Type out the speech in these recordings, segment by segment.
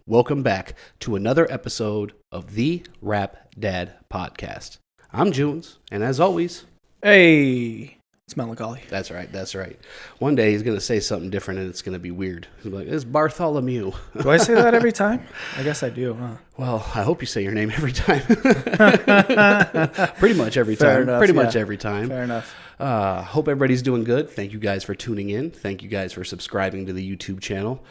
Welcome back to another episode of the Rap Dad Podcast. I'm Junes, and as always... Hey, it's Melancholy. That's right. One day he's going to say something different, and it's going to be weird. He'll be like, it's Bartholomew. Do I say that every time? I guess I do, huh? Well, I hope you say your name every time. Pretty much every Fair time. enough, Pretty yeah. much every time. Fair enough. Hope everybody's doing good. Thank you guys for tuning in. Thank you guys for subscribing to the YouTube channel.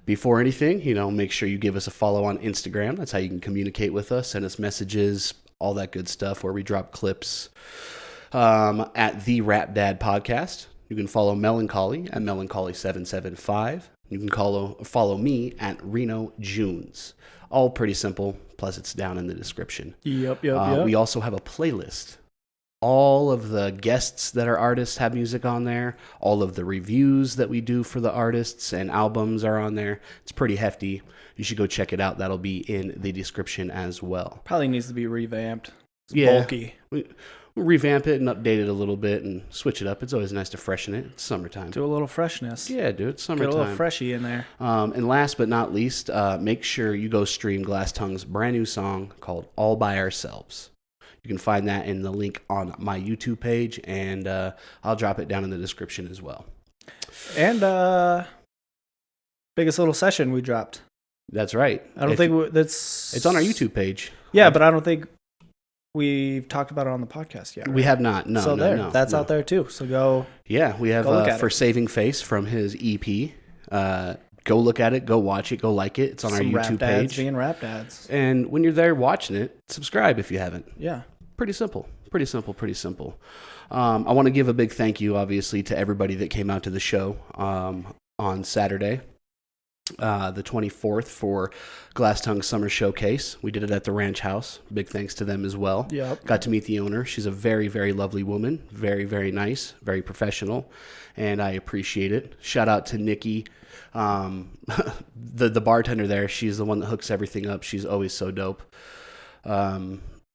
Before anything, make sure you give us a follow on Instagram. That's how you can communicate with us, send us messages, all that good stuff where we drop clips at the Rap Dad Podcast. You can follow Melancholy at Melancholy775. You can follow me at Reno Junes. All pretty simple, plus it's down in the description. Yep. We also have a playlist. All of the guests that are artists have music on there. All of the reviews that we do for the artists and albums are on there. It's pretty hefty. You should go check it out. That'll be in the description as well. Probably needs to be revamped. It's bulky. We'll revamp it and update it a little bit and switch it up. It's always nice to freshen it. It's summertime. Do a little freshness. Yeah, dude. It's summertime. Get a little freshy in there. And last but not least, make sure you go stream Glass Tung's brand new song called All By Ourselves. You can find that in the link on my YouTube page, and I'll drop it down in the description as well. And biggest little session we dropped. That's right. I don't think that's... It's on our YouTube page. Yeah, but I don't think we've talked about it on the podcast yet. Right? We have not. No, so no. That's out there too. So go. Yeah, we have For Saving Face from his EP. Go look at it. Go watch it. Go like it. It's on our YouTube page. Being rap dads. And when you're there watching it, subscribe if you haven't. Yeah. Pretty simple. I want to give a big thank you, obviously, to everybody that came out to the show on Saturday, the 24th, for Glass Tung Summer Showcase. We did it at the Ranch House. Big thanks to them as well. Yep. Got to meet the owner. She's a very, very lovely woman. Very, very nice. Very professional. And I appreciate it. Shout out to Nikki. The bartender there. She's the one that hooks everything up. She's always so dope.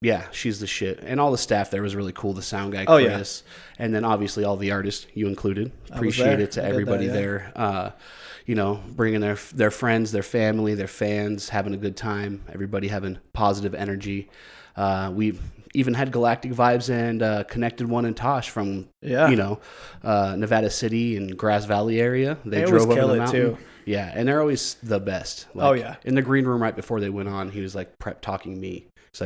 Yeah, she's the shit. And all the staff there was really cool. The sound guy, Chris. Yeah. And then obviously all the artists you included. Appreciate it to everybody there. Bringing their friends, their family, their fans, having a good time. Everybody having positive energy. We even had Galactic Vibes and Connected One and Tosh from, Nevada City and Grass Valley area. They drove over the mountain. Too. Yeah, and they're always the best. In the green room right before they went on, he was like prep talking me. He's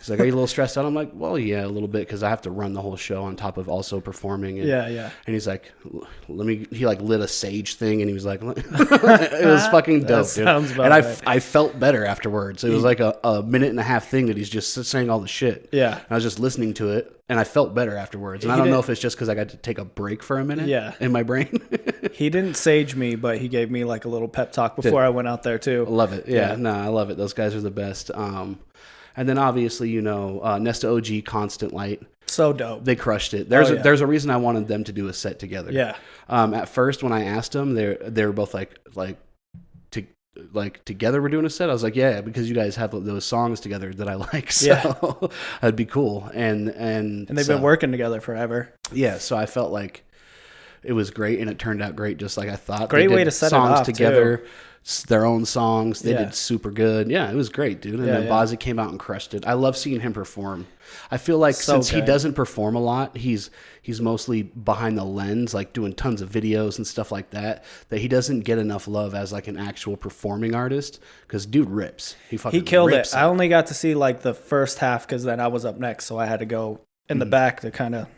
like, are you a little stressed out? I'm like, well, yeah, a little bit, because I have to run the whole show on top of also performing. And, yeah. And he's like, he like lit a sage thing, and he was like, it was fucking dope, dude. Sounds about and right. I felt better afterwards. It was like a minute and a half thing that he's just saying all the shit. Yeah. And I was just listening to it, and I felt better afterwards. And I don't know if it's just because I got to take a break for a minute in my brain. He didn't sage me, but he gave me like a little pep talk before I went out there too. I love it. Yeah. No, I love it. Those guys are the best. And then obviously, Nesta OG, Constant Light. So dope. They crushed it. There's a reason I wanted them to do a set together. Yeah. At first, when I asked them, they were both like together we're doing a set. I was like, yeah, because you guys have those songs together that I like. So that'd be cool. And they've been working together forever. Yeah. So I felt like it was great, and it turned out great, just like I thought. Great way to set songs it off together. Too. Their own songs. They did super good. Yeah, it was great, dude. And then Bozzy came out and crushed it. I love seeing him perform. I feel like since he doesn't perform a lot, he's mostly behind the lens, like doing tons of videos and stuff like that, that he doesn't get enough love as like an actual performing artist, because dude rips. He killed rips it. I only got to see like the first half because then I was up next, so I had to go in the back to kind of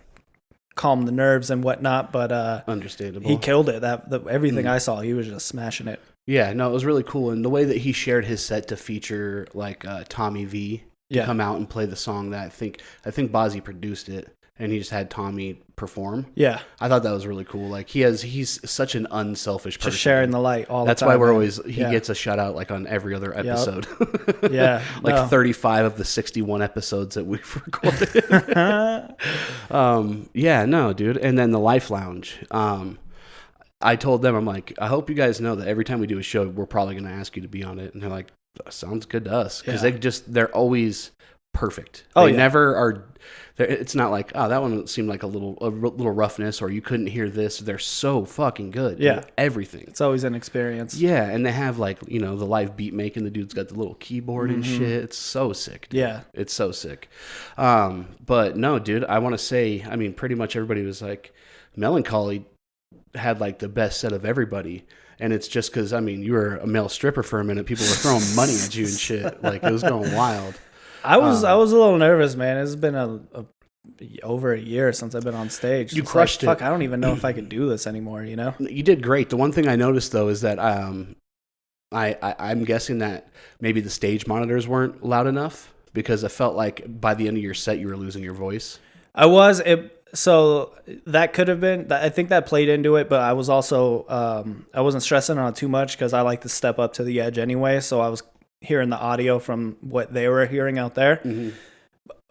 calm the nerves and whatnot, but understandable. He killed it. Everything I saw, he was just smashing it. Yeah, no, it was really cool. And the way that he shared his set to feature like Tommy V to come out and play the song that I think Bozzy produced it, and he just had Tommy perform. Yeah. I thought that was really cool. Like he's such an unselfish person. Just sharing the light all That's the time. That's why he gets a shout out like on every other episode. Yeah. 35 of the 61 episodes that we've recorded. Yeah, no, dude. And then the Life Lounge. I told them, I'm like, I hope you guys know that every time we do a show, we're probably going to ask you to be on it. And they're like, sounds good to us. Because they're always perfect. Oh, They yeah. never are. It's not like, oh, that one seemed like a little roughness, or you couldn't hear this. They're so fucking good. Dude. Yeah. Everything. It's always an experience. Yeah, and they have like, the live beat making. The dude's got the little keyboard and shit. It's so sick, dude. Yeah. It's so sick. But no, dude, I want to say, I mean, pretty much everybody was like, Melancholy had like the best set of everybody. And it's just because, I mean, you were a male stripper for a minute. People were throwing money at you and shit. Like, it was going wild. I was a little nervous, man. It's been over a year since I've been on stage. You crushed it. Fuck, I don't even know if I could do this anymore, you know? You did great. The one thing I noticed, though, is that I'm guessing that maybe the stage monitors weren't loud enough, because I felt like by the end of your set, you were losing your voice. So that could have been, I think that played into it, but I was also, I wasn't stressing on it too much because I like to step up to the edge anyway. So I was hearing the audio from what they were hearing out there. Mm-hmm.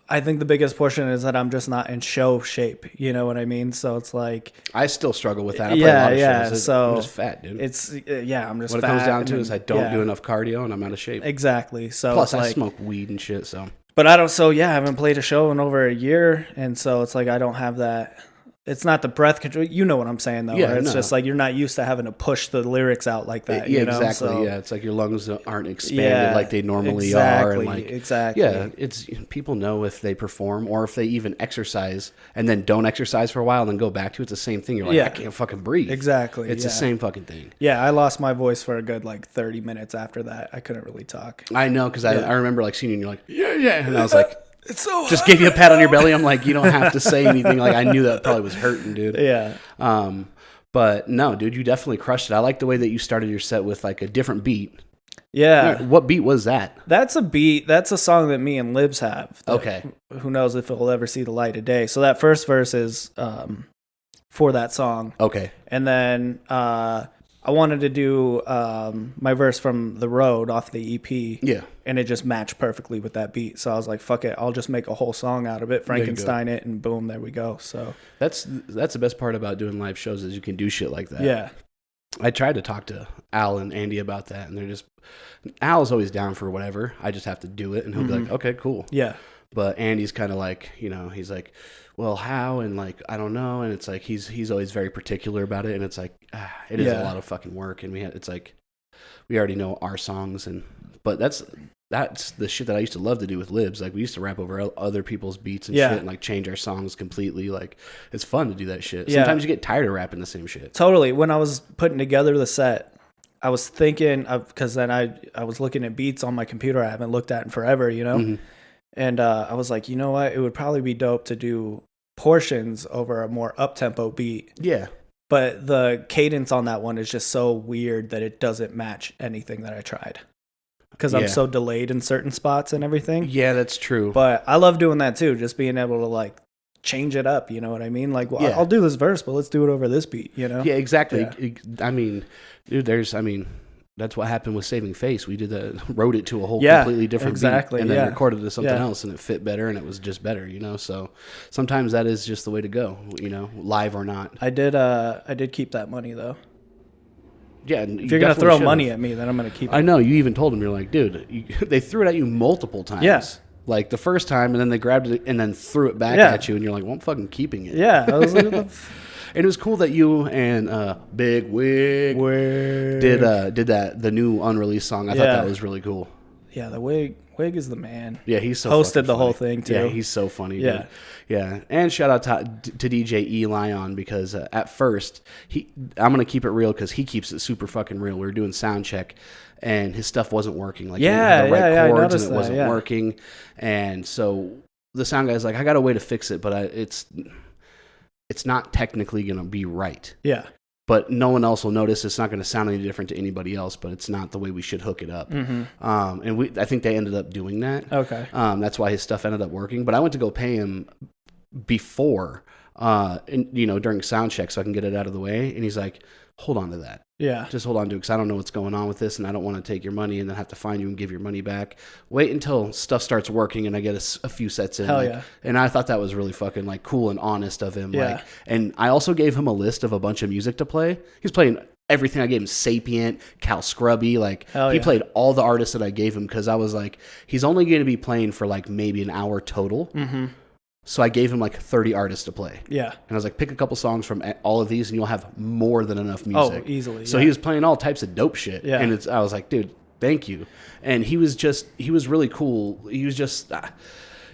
I think the biggest portion is that I'm just not in show shape. You know what I mean? So it's like, I still struggle with that. I play a lot of shows. So I'm just fat, dude. I'm just what fat. What it comes down to is I don't do enough cardio and I'm out of shape. Exactly. So plus I smoke weed and shit. But I haven't played a show in over a year. And so it's like, I don't have that. It's not the breath control. You know what I'm saying, though. Yeah, it's just like you're not used to having to push the lyrics out like that. Yeah, you know? Exactly. So, yeah, it's like your lungs aren't expanded like they normally are. And like, exactly. Yeah, it's people know if they perform or if they even exercise and then don't exercise for a while and then go back to it. It's the same thing. You're like, I can't fucking breathe. Exactly. It's the same fucking thing. Yeah, I lost my voice for a good 30 minutes after that. I couldn't really talk. I know, because I remember like seeing you and you're like, yeah, and I was like. It's so just gave you a pat on your belly. I'm like, you don't have to say anything. Like, I knew that probably was hurting, dude. Yeah. But no, dude, you definitely crushed it. I like the way that you started your set with like a different beat. Yeah. What beat was that? That's a beat. That's a song that me and Libs have. Okay. Who knows if it'll ever see the light of day. So that first verse is for that song. Okay. And then I wanted to do my verse from The Road off the EP. Yeah. And it just matched perfectly with that beat. So I was like, fuck it. I'll just make a whole song out of it, Frankenstein it, and boom, there we go. So that's the best part about doing live shows is you can do shit like that. Yeah. I tried to talk to Al and Andy about that, and they're just... Al's always down for whatever. I just have to do it, and he'll be like, okay, cool. Yeah. But Andy's kind of like, he's like, well, how? And like, I don't know. And it's like, he's always very particular about it. And it's like, it is a lot of fucking work. And it's like, we already know our songs. But that's the shit that I used to love to do with Libs. Like, we used to rap over other people's beats and shit and like change our songs completely. Like, it's fun to do that shit. Sometimes you get tired of rapping the same shit. Totally. When I was putting together the set, I was thinking because then I was looking at beats on my computer I haven't looked at in forever, Mm-hmm. And I was like, you know what? It would probably be dope to do portions over a more up-tempo beat. Yeah. But the cadence on that one is just so weird that it doesn't match anything that I tried. Because I'm so delayed in certain spots and everything. Yeah, that's true. But I love doing that too, just being able to like change it up, you know what I mean? Like, well, I'll do this verse, but let's do it over this beat, you know? Yeah, exactly. Yeah. I mean, dude, that's what happened with Saving Face. We wrote it to a whole completely different beat and then recorded it to something else, and it fit better, and it was just better, So sometimes that is just the way to go, live or not. I did keep that money though. Yeah, if you're gonna throw money at me, then I'm gonna keep it. I know. You even told them, you're like, dude, they threw it at you multiple times. Yes. Like the first time, and then they grabbed it and then threw it back at you, and you're like, well, I'm fucking keeping it. Yeah. I was like, and it was cool that you and Big Wig did the new unreleased song. I thought that was really cool. Yeah, the Wig is the man. Yeah, he's so hosted the funny. whole thing too. Yeah, he's so funny. Yeah, dude. Yeah. And shout out to DJ E Lion, because at first I'm gonna keep it real because he keeps it super fucking real. We were doing sound check, and his stuff wasn't working. Like, he didn't have the right chords, and it wasn't working. And so the sound guy's like, I got a way to fix it, but it's not technically gonna be right. Yeah. But no one else will notice. It's not going to sound any different to anybody else, but it's not the way we should hook it up. Mm-hmm. And I think they ended up doing that. Okay. That's why his stuff ended up working. But I went to go pay him before, during sound check so I can get it out of the way. And he's like, hold on to that. Yeah. Just hold on to it, because I don't know what's going on with this, and I don't want to take your money and then have to find you and give your money back. Wait until stuff starts working and I get a few sets in. Hell yeah. And I thought that was really fucking like cool and honest of him. Yeah. And I also gave him a list of a bunch of music to play. He's playing everything I gave him, Sapient, Cal Scrubby, like he played all the artists that I gave him because I was like, he's only going to be playing for like maybe an hour total. Mm-hmm. So I gave him like 30 artists to play. Yeah. And I was like, pick a couple songs from all of these and you'll have more than enough music. Oh, easily. So he was playing all types of dope shit. Yeah. And I was like, dude, thank you. And he was really cool. He was just,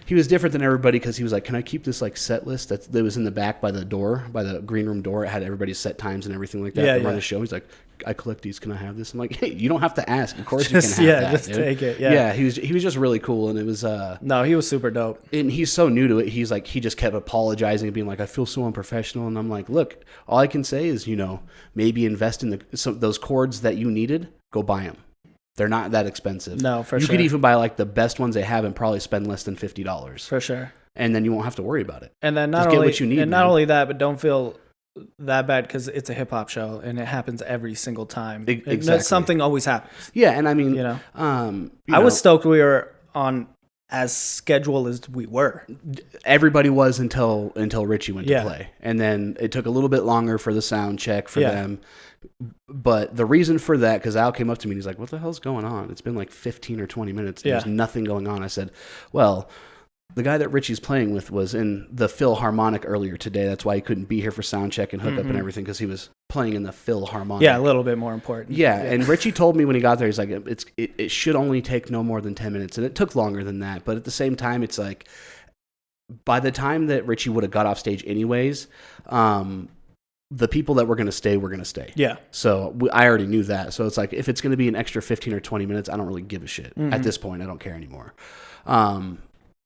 he was different than everybody because he was like, can I keep this like set list that was in the back by the door, by the green room door? It had everybody's set times and everything like that to run the show. He's like, I collect these. Can I have this? I'm like, hey, you don't have to ask. Of course you can have that. Just dude. Take it. Yeah. He was just really cool. And it was, no, he was super dope. And he's so new to it. He's like, he just kept apologizing and being like, I feel so unprofessional. And I'm like, look, all I can say is, maybe invest in those chords that you needed, go buy them. They're not that expensive. No, for sure. You could even buy like the best ones they have and probably spend less than $50. For sure. And then you won't have to worry about it. And then not only that, but don't feel that bad because it's a hip hop show and it happens every single time. Exactly. Something always happens. Yeah, and I mean, I was stoked we were on as scheduled as we were. Everybody was until Richie went to play, and then it took a little bit longer for the sound check for them. But the reason for that, because Al came up to me and he's like, "What the hell's going on? It's been like 15 or 20 minutes. There's nothing going on." I said, "Well, the guy that Richie's playing with was in the Philharmonic earlier today. That's why he couldn't be here for sound check and hook up and everything because he was playing in the Philharmonic." Yeah, a little bit more important. Yeah, and Richie told me when he got there, he's like, it should only take no more than 10 minutes. And it took longer than that. But at the same time, it's like, by the time that Richie would have got off stage anyways, the people that were going to stay were going to stay. Yeah. So I already knew that. So it's like, if it's going to be an extra 15 or 20 minutes, I don't really give a shit. At this point, I don't care anymore.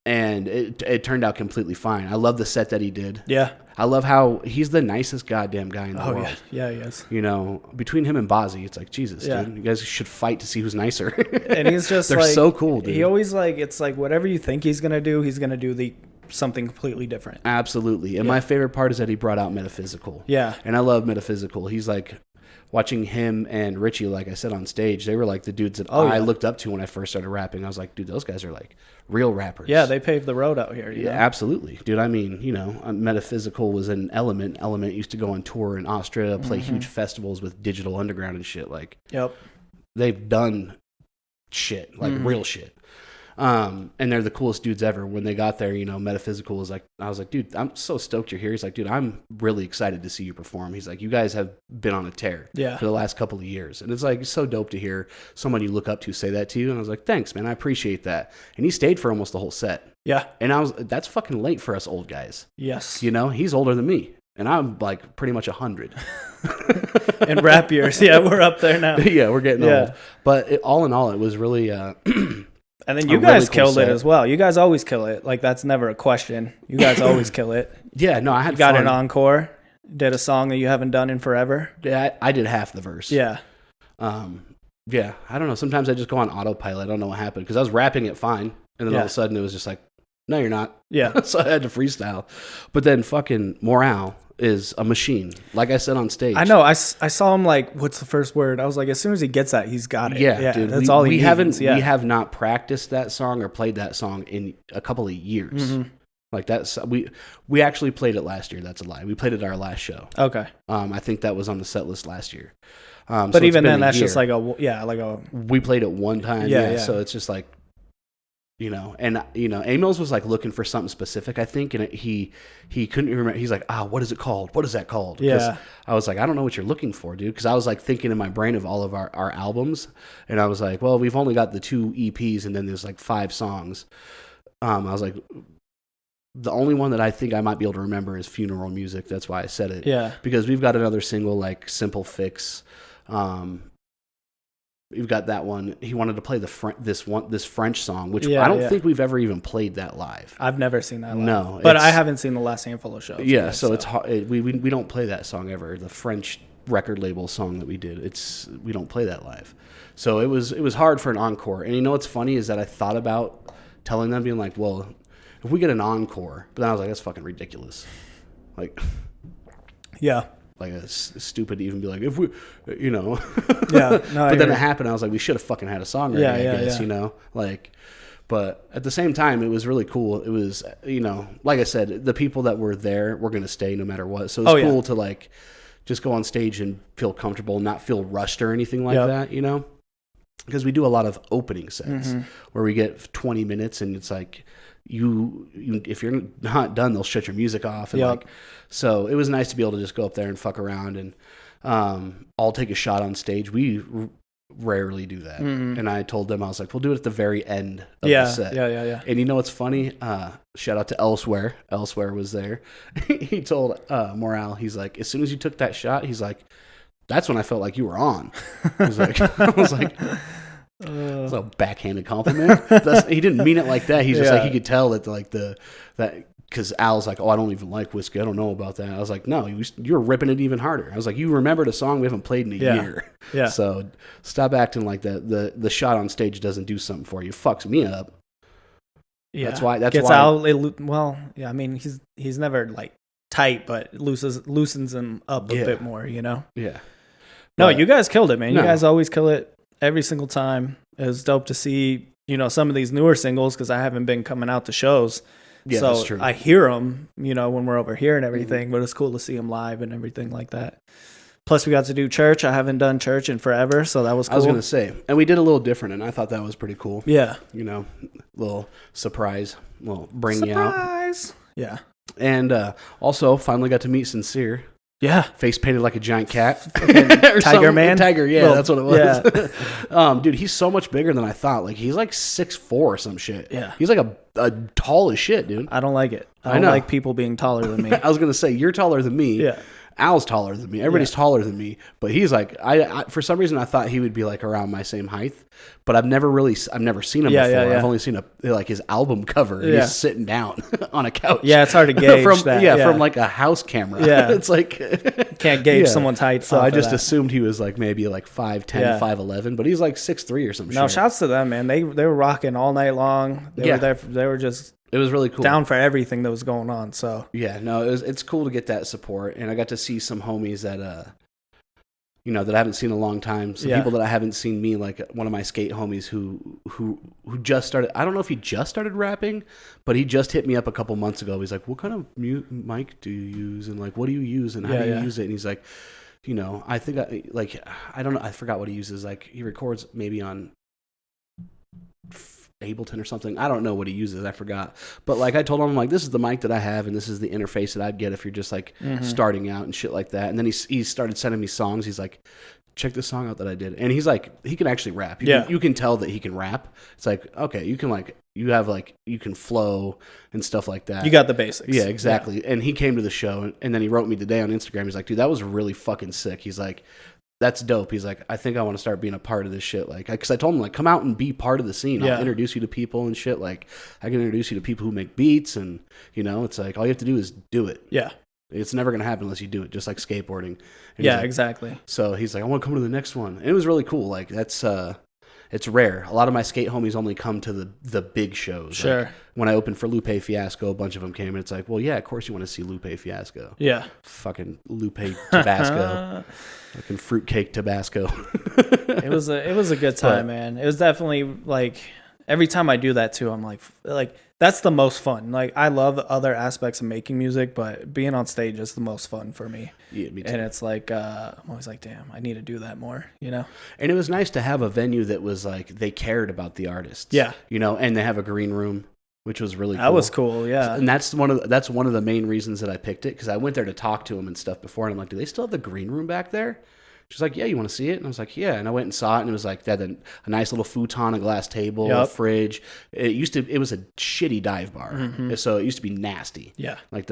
And it turned out completely fine. I love the set that he did. Yeah. I love how he's the nicest goddamn guy in the world. Yeah, he is. Between him and Bozzy, it's like, Jesus, dude. You guys should fight to see who's nicer. And he's just They're so cool, dude. He always it's like whatever you think he's going to do something completely different. Absolutely. And my favorite part is that he brought out Metaphysical. Yeah. And I love Metaphysical. He's like, watching him and Richie, like I said on stage, they were like the dudes that I looked up to when I first started rapping. I was like, dude, those guys are like real rappers. Yeah, they paved the road out here. Yeah, absolutely. Dude, I mean, Metaphysical was an Element. Element used to go on tour in Austria, play huge festivals with Digital Underground and shit. Like, they've done shit, like real shit. And they're the coolest dudes ever. When they got there, Metaphysical was like, I was like, dude, I'm so stoked you're here. He's like, dude, I'm really excited to see you perform. He's like, you guys have been on a tear for the last couple of years. And it's like, it's so dope to hear someone you look up to say that to you. And I was like, thanks, man. I appreciate that. And he stayed for almost the whole set. Yeah. And that's fucking late for us old guys. Yes. He's older than me. And I'm like pretty much 100. In rap years. Yeah, we're up there now. Yeah, we're getting old. But all in all, it was really... And then you guys killed it as well. You guys always kill it. Like, that's never a question. You guys always kill it. Yeah, no, I had got an encore. Did a song that you haven't done in forever. Yeah, I did half the verse. Yeah. Yeah, I don't know. Sometimes I just go on autopilot. I don't know what happened because I was rapping it fine. And then all of a sudden it was just like, no, you're not. Yeah. So I had to freestyle. But then fucking Morale is a machine. Like I said on stage. I know. I saw him like, what's the first word? I was like, as soon as he gets that, he's got it. Yeah, dude. That's all he needs. We have not practiced that song or played that song in a couple of years. Like that's we actually played it last year. That's a lie. We played it at our last show. Okay. I think that was on the set list last year. But so even then, that's just like we played it one time. Yeah. So it's just like, Emils was like looking for something specific, I think, and he couldn't remember. He's like, what is it called? What is that called? Yeah. I was like, I don't know what you're looking for, dude, because I was like thinking in my brain of all of our albums, and I was like, well, we've only got the 2 EPs, and then there's like 5 songs. I was like, the only one that I think I might be able to remember is Funeral Music. That's why I said it. Yeah. Because we've got another single like Simple Fix. We've got that one. He wanted to play this French song, which I don't think we've ever even played that live. I've never seen that live. No. But I haven't seen the last handful of shows. Yeah, so it's hard. We don't play that song ever. The French record label song that we did, we don't play that live. So it was hard for an encore. And what's funny is that I thought about telling them, being like, well, if we get an encore, but then I was like, that's fucking ridiculous. Like, yeah. Like, it's stupid to even be like, if we, Yeah. No, but then it happened. I was like, we should have fucking had a song ready, I guess, Like, but at the same time, it was really cool. It was, like I said, the people that were there were going to stay no matter what. So it was cool to, like, just go on stage and feel comfortable, not feel rushed or anything like that, you know? Because we do a lot of opening sets where we get 20 minutes and it's like you if you're not done, they'll shut your music off. And like, so it was nice to be able to just go up there and fuck around and I'll take a shot on stage. We rarely do that. And I told them, I was like, we'll do it at the very end of the set. Yeah. And you know what's funny? Shout out to Elsewhere. Elsewhere was there. He told Morale, he's like, as soon as you took that shot, he's like, that's when I felt like you were on. I was like, it's a backhanded compliment. He didn't mean it like that. He's just like, he could tell that like that because Al's like, oh, I don't even like whiskey. I don't know about that. I was like, no, you're ripping it even harder. I was like, you remembered a song we haven't played in a year. Yeah. So stop acting like that. The shot on stage doesn't do something for you. It fucks me up. Yeah. That's why. Gets out. Well, yeah. I mean, he's never like tight, but loosens him up a bit more. You know. Yeah. No, you guys killed it, man. You guys always kill it every single time. It was dope to see, you know, some of these newer singles because I haven't been coming out to shows. Yeah, so that's true. I hear them, you know, when we're over here and everything, but it's cool to see them live and everything like that. Plus, we got to do church. I haven't done church in forever, so that was cool. I was going to say, and we did a little different, and I thought that was pretty cool. Yeah. You know, little surprise, bring you out. Surprise! Yeah. And also, finally got to meet Sincere. Yeah. Face painted like a giant cat. Tiger man? Tiger, yeah, that's what it was. Yeah. Dude, he's so much bigger than I thought. Like, he's like 6'4" or some shit. Yeah. He's like a tall as shit, dude. I don't like it. I don't like people being taller than me. I was going to say, you're taller than me. Yeah. Al's taller than me. Everybody's taller than me. But he's like, I for some reason, I thought he would be like around my same height. But I've never seen him before. Yeah. I've only seen like his album cover. And he's sitting down on a couch. Yeah, it's hard to gauge from that. From like a house camera. Yeah. It's like... Can't gauge someone's height. So I just assumed he was like maybe like 5'10", 5'11", but he's like 6'3" or some shit. No, shouts to them, man. They were rocking all night long. They were there. They were just... It was really cool. Down for everything that was going on. So yeah, no, it's cool to get that support, and I got to see some homies that that I haven't seen in a long time. Some people that I haven't seen me, like one of my skate homies who just started. I don't know if he just started rapping, but he just hit me up a couple months ago. He's like, "What kind of mic do you use? And like, what do you use? And how do you use it?" And he's like, I think I don't know. I forgot what he uses. Like he records maybe on Ableton or something. I don't know what he uses. I forgot. But like I told him, I'm like, this is the mic that I have, and this is the interface that I'd get if you're just like starting out and shit like that. And then he started sending me songs. He's like, check this song out that I did. And he's like, he can actually rap. You can tell that he can rap. It's like, okay, you can flow and stuff like that. You got the basics. Yeah, exactly. Yeah. And he came to the show, and then he wrote me today on Instagram. He's like, dude, that was really fucking sick. He's like, that's dope. He's like, I think I want to start being a part of this shit. Like, because I told him, like, come out and be part of the scene. I'll introduce you to people and shit. Like, I can introduce you to people who make beats, and, it's like, all you have to do is do it. Yeah. It's never going to happen unless you do it, just like skateboarding. And yeah, exactly. So he's like, I want to come to the next one. And it was really cool. Like, that's, it's rare. A lot of my skate homies only come to the big shows. Sure. Like, when I opened for Lupe Fiasco, a bunch of them came, and it's like, well, yeah, of course you want to see Lupe Fiasco. Yeah. Fucking Lupe Tabasco. Fucking fruitcake Tabasco. It was a good time, man. It was definitely like every time I do that too, I'm like that's the most fun. Like I love other aspects of making music, but being on stage is the most fun for me. Yeah, me too. And it's like I'm always like, damn, I need to do that more, And it was nice to have a venue that was like they cared about the artists. Yeah. And they have a green room, which was really cool. That was cool, yeah. And that's one of the main reasons that I picked it, because I went there to talk to them and stuff before, and I'm like, do they still have the green room back there? She's like, yeah, you want to see it? And I was like, yeah. And I went and saw it, and it was like they had a nice little futon, a glass table, a fridge. It was a shitty dive bar, so it used to be nasty. Yeah, like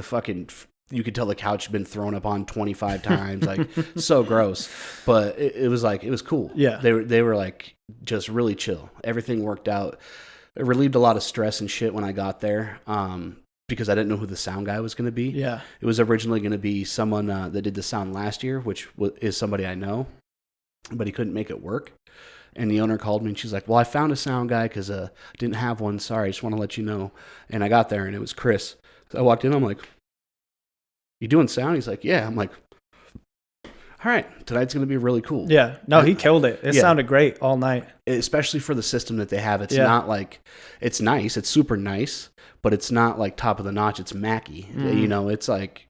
you could tell the couch had been thrown up on 25 times, like so gross. But it was cool. Yeah, they were like just really chill. Everything worked out. It relieved a lot of stress and shit when I got there. Because I didn't know who the sound guy was going to be. Yeah. It was originally going to be someone that did the sound last year, which is somebody I know, but he couldn't make it work. And the owner called me, and she's like, well, I found a sound guy because I didn't have one. Sorry, I just want to let you know. And I got there, and it was Chris. So I walked in, I'm like, you doing sound? He's like, yeah. I'm like, all right, tonight's going to be really cool. Yeah. No, he killed it. It sounded great all night. Especially for the system that they have. It's not like, it's nice. It's super nice, but it's not like top of the notch. It's Mackie. It's like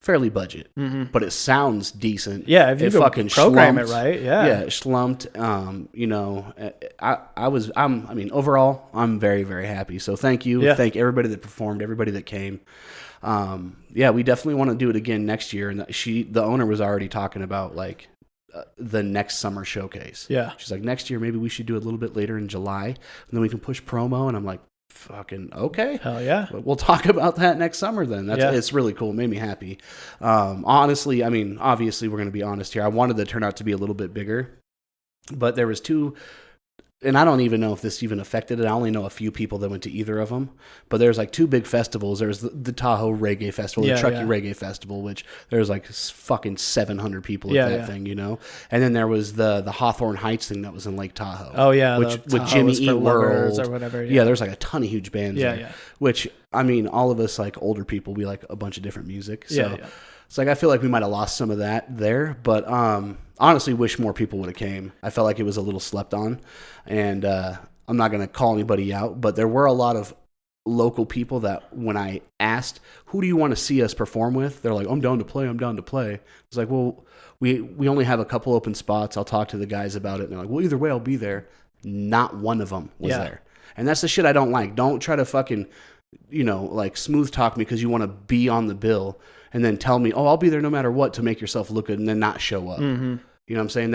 fairly budget, but it sounds decent. Yeah, if you it fucking program schlumped. it right, yeah, it schlumped. Overall, I'm very, very happy. So thank you, thank everybody that performed, everybody that came. We definitely want to do it again next year. And the owner was already talking about like the next summer showcase. Yeah, she's like, next year maybe we should do it a little bit later in July, and then we can push promo. And I'm like, fucking okay, hell yeah, we'll talk about that next summer then. It's really cool. It made me happy. Honestly, I mean, obviously we're going to be honest here, I wanted the turnout to be a little bit bigger, but there was two, and I don't even know if this even affected it. I only know a few people that went to either of them, but there's like two big festivals. There's the Tahoe Reggae Festival, the Truckee Reggae Festival, which there's like fucking 700 people at that thing, and then there was the Hawthorne Heights thing that was in Lake Tahoe. Oh yeah, with Jimmy Eat World or whatever. Yeah, there's like a ton of huge bands there, which I mean, all of us like older people, we like a bunch of different music, so it's like I feel like we might have lost some of that there, but honestly wish more people would have came. I felt like it was a little slept on, and I'm not going to call anybody out, but there were a lot of local people that when I asked, who do you want to see us perform with? They're like, I'm down to play. It's like, well, we only have a couple open spots. I'll talk to the guys about it. And they're like, well, either way, I'll be there. Not one of them was there. And that's the shit I don't like. Don't try to fucking, like smooth talk me because you want to be on the bill and then tell me, oh, I'll be there no matter what to make yourself look good and then not show up. Mm-hmm. You know what I'm saying?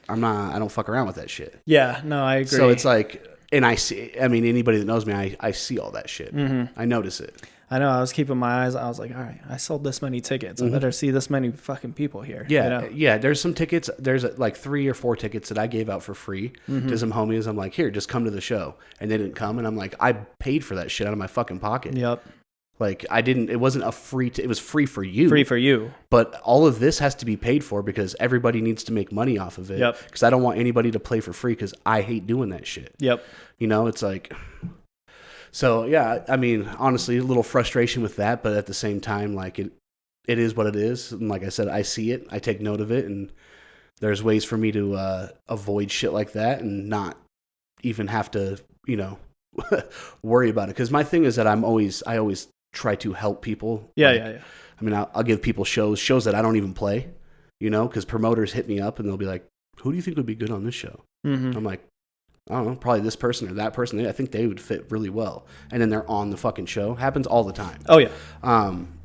I don't fuck around with that shit. Yeah, no, I agree. So it's like, and anybody that knows me, I see all that shit. Mm-hmm. I notice it. I know. I was keeping my eyes. I was like, all right, I sold this many tickets. I better see this many fucking people here. Yeah. Yeah. There's some tickets. There's like 3 or 4 tickets that I gave out for free to some homies. I'm like, here, just come to the show. And they didn't come. And I'm like, I paid for that shit out of my fucking pocket. Yep. Like it wasn't a free, it was free for you. Free for you. But all of this has to be paid for because everybody needs to make money off of it. Yep. Because I don't want anybody to play for free because I hate doing that shit. Yep. It's like, so yeah, I mean, honestly, a little frustration with that, but at the same time, like it is what it is. And like I said, I see it, I take note of it, and there's ways for me to avoid shit like that and not even have to, worry about it. Because my thing is that I always try to help people. Yeah. I mean, I'll give people shows that I don't even play, because promoters hit me up and they'll be like, who do you think would be good on this show? Mm-hmm. I'm like, I don't know, probably this person or that person. I think they would fit really well. And then they're on the fucking show. Happens all the time. Oh, yeah.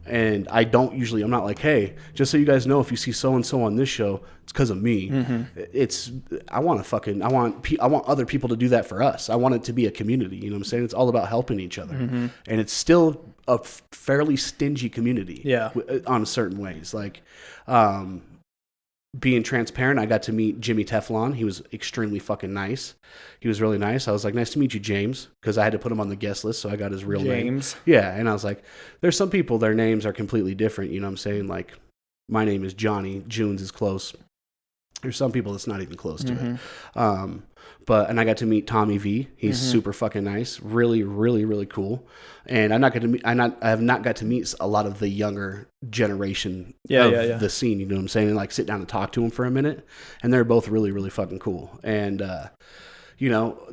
And I'm not like, hey, just so you guys know, if you see so-and-so on this show, it's because of me. Mm-hmm. I want other people to do that for us. I want it to be a community. You know what I'm saying? It's all about helping each other. Mm-hmm. And it's still a fairly stingy community. Yeah. On certain ways. Like, being transparent, I got to meet Jimmy Teflon. He was extremely fucking nice. He was really nice. I was like, nice to meet you, James, because I had to put him on the guest list, so I got his real name. James? Yeah, and I was like, there's some people, their names are completely different, you know what I'm saying? Like, my name is Johnny. June's is close. There's some people that's not even close to it. And I got to meet Tommy V. He's super fucking nice. Really, really, really cool. And I have not got to meet a lot of the younger generation of the scene, you know what I'm saying? And like sit down and talk to them for a minute. And they're both really, really fucking cool. And,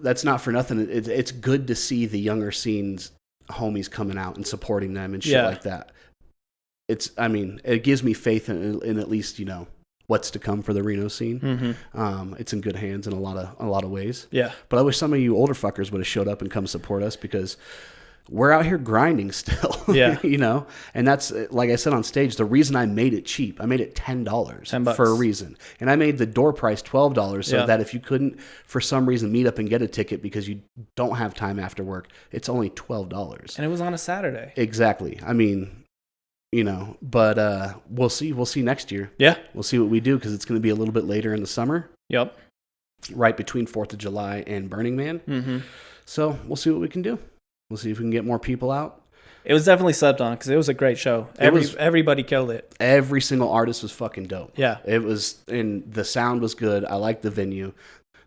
that's not for nothing. It's good to see the younger scenes homies coming out and supporting them and shit like that. It gives me faith in at least, what's to come for the Reno scene. Mm-hmm. It's in good hands in a lot of ways. Yeah. But I wish some of you older fuckers would have showed up and come support us because we're out here grinding still. Yeah. And that's, like I said on stage, the reason I made it cheap. I made it $10 for a reason. And I made the door price $12 so that if you couldn't, for some reason, meet up and get a ticket because you don't have time after work, it's only $12. And it was on a Saturday. Exactly. I mean, but we'll see. We'll see next year. Yeah. We'll see what we do because it's going to be a little bit later in the summer. Yep. Right between 4th of July and Burning Man. Mm-hmm. So we'll see what we can do. We'll see if we can get more people out. It was definitely slept on because it was a great show. Everybody killed it. Every single artist was fucking dope. Yeah. It was, and the sound was good. I liked the venue.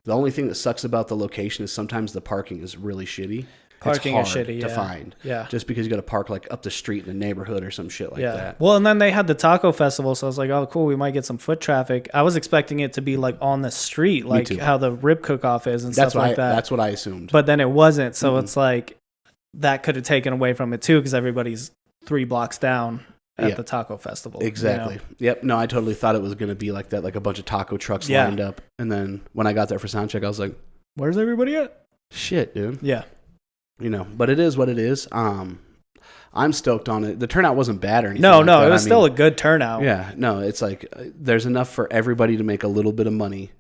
The only thing that sucks about the location is sometimes the parking is really shitty. Parking is shitty, to find. Yeah. Just because you got to park like up the street in a neighborhood or some shit like that. Well, and then they had the taco festival, so I was like, oh, cool, we might get some foot traffic. I was expecting it to be like on the street, like how the rib cook-off is and stuff like that. That's what I assumed. But then it wasn't, so it's like that could have taken away from it too because everybody's 3 blocks down. at the taco festival. Exactly. Yep. No, I totally thought it was going to be like that, like a bunch of taco trucks lined up. And then when I got there for sound check, I was like, where's everybody at? Shit, dude. Yeah. But it is what it is. I'm stoked on it. The turnout wasn't bad or anything. No, it was still a good turnout. Yeah. No, it's like there's enough for everybody to make a little bit of money.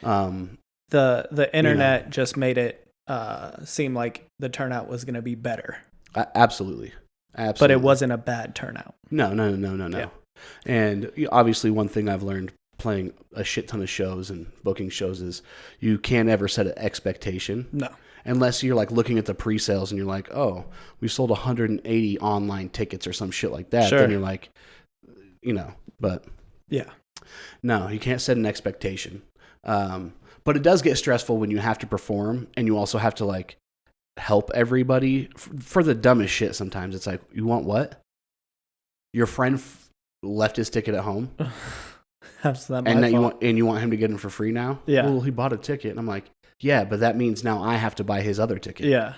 The internet just made it seem like the turnout was going to be better. Absolutely. But it wasn't a bad turnout. No. Yeah. And obviously one thing I've learned playing a shit ton of shows and booking shows is you can't ever set an expectation. No. Unless you're like looking at the pre-sales and you're like, oh, we sold 180 online tickets or some shit like that. Sure. Then you're like, but yeah. No, you can't set an expectation. But it does get stressful when you have to perform and you also have to like help everybody for the dumbest shit. Sometimes it's like, you want what? Your friend left his ticket at home. That's not and my fault. You want him to get in for free now? Yeah. Well, he bought a ticket. And I'm like, yeah, but that means now I have to buy his other ticket. Yeah.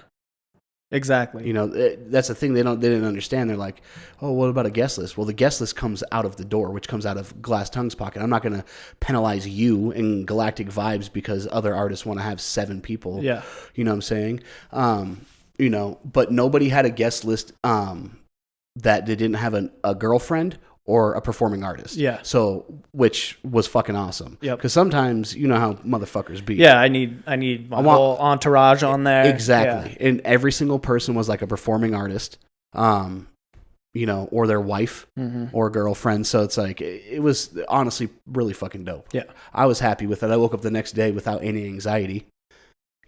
Exactly. That's the thing they didn't understand. They're like, oh, what about a guest list? Well, the guest list comes out of the door, which comes out of Glass Tung's pocket. I'm not going to penalize you in Galactic Vibes because other artists want to have 7 people. Yeah. You know what I'm saying? But nobody had a guest list that they didn't have a girlfriend or a performing artist. Yeah. So, which was fucking awesome. Yep. Because sometimes, you know how motherfuckers be. Yeah, I need my whole entourage on there. Exactly. Yeah. And every single person was like a performing artist, or their wife or girlfriend. So it's like, it was honestly really fucking dope. Yeah. I was happy with it. I woke up the next day without any anxiety.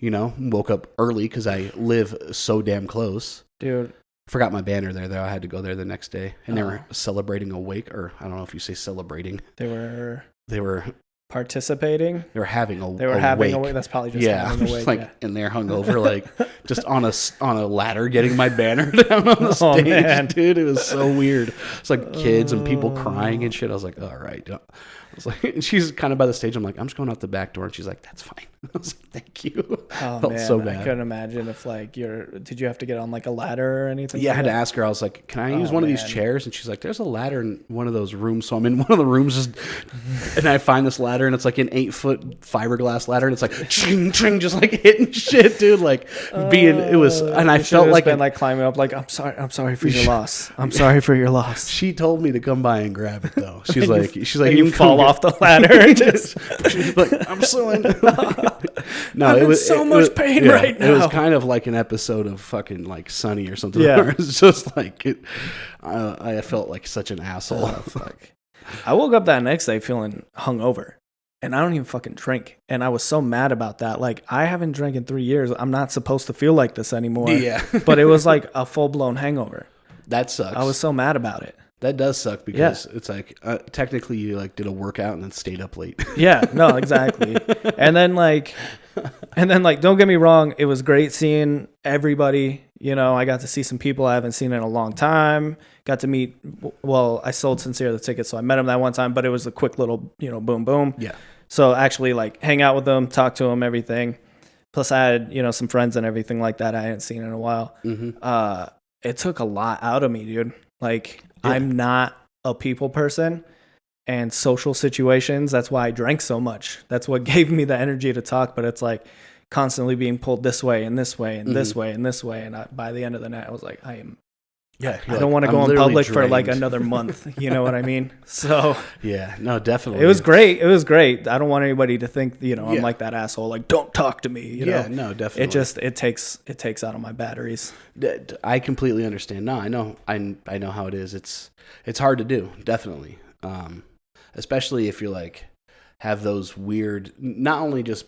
Woke up early because I live so damn close. Dude. Forgot my banner there, though. I had to go there the next day. And they were celebrating a wake, or I don't know if you say celebrating. They were They participating. were having a having wake. a wake. That's probably just having a wake. Like, and they're hungover, like just on a ladder getting my banner down on the stage. Man. Dude, it was so weird. It's like kids and people crying and shit. I was like, all right. I was like, and she's kind of by the stage. I'm like, I'm just going out the back door, and she's like, that's fine. I was like, thank you. Oh, Felt man, so bad. I couldn't imagine if did you have to get on like a ladder or anything? Yeah, I had to ask her. I was like, can I use one of these chairs? And she's like, there's a ladder in one of those rooms. So I'm in one of the rooms, and I find this ladder, and it's like an 8-foot fiberglass ladder, and it's like ching ching, just like hitting shit, dude. Like and I felt like been like climbing up, like I'm sorry for your loss. I'm sorry for your loss. She told me to come by and grab it though. She's like, you fall off the ladder. She's like, I'm so in. No, I'm in so much pain right now. It was kind of like an episode of fucking like Sunny or something. Yeah. Where it's just like I felt like such an asshole. Oh, fuck. I woke up that next day feeling hungover, and I don't even fucking drink. And I was so mad about that. Like, I haven't drank in 3 years. I'm not supposed to feel like this anymore. Yeah. But it was like a full blown hangover. That sucks. I was so mad about it. That does suck because it's like technically you like did a workout and then stayed up late. Yeah, no, exactly. And then don't get me wrong, it was great seeing everybody. I got to see some people I haven't seen in a long time. Got to meet. Well, I sold Sincere the ticket, so I met him that one time. But it was a quick little, boom, boom. Yeah. So actually, like, hang out with them, talk to them, everything. Plus, I had some friends and everything like that I hadn't seen in a while. Mm-hmm. It took a lot out of me, dude. Like. Yeah. I'm not a people person, and social situations, that's why I drank so much. That's what gave me the energy to talk, but it's like constantly being pulled this way and this way and this way and this way. And by the end of the night, I was like, I don't want to go in public for like another month. You know what I mean? So yeah, no, definitely. It was great. I don't want anybody to think, I'm like that asshole. Like, don't talk to me. No, definitely. It takes out on my batteries. I completely understand. No, I know how it is. It's hard to do. Definitely. Especially if you're like, have those weird, not only just,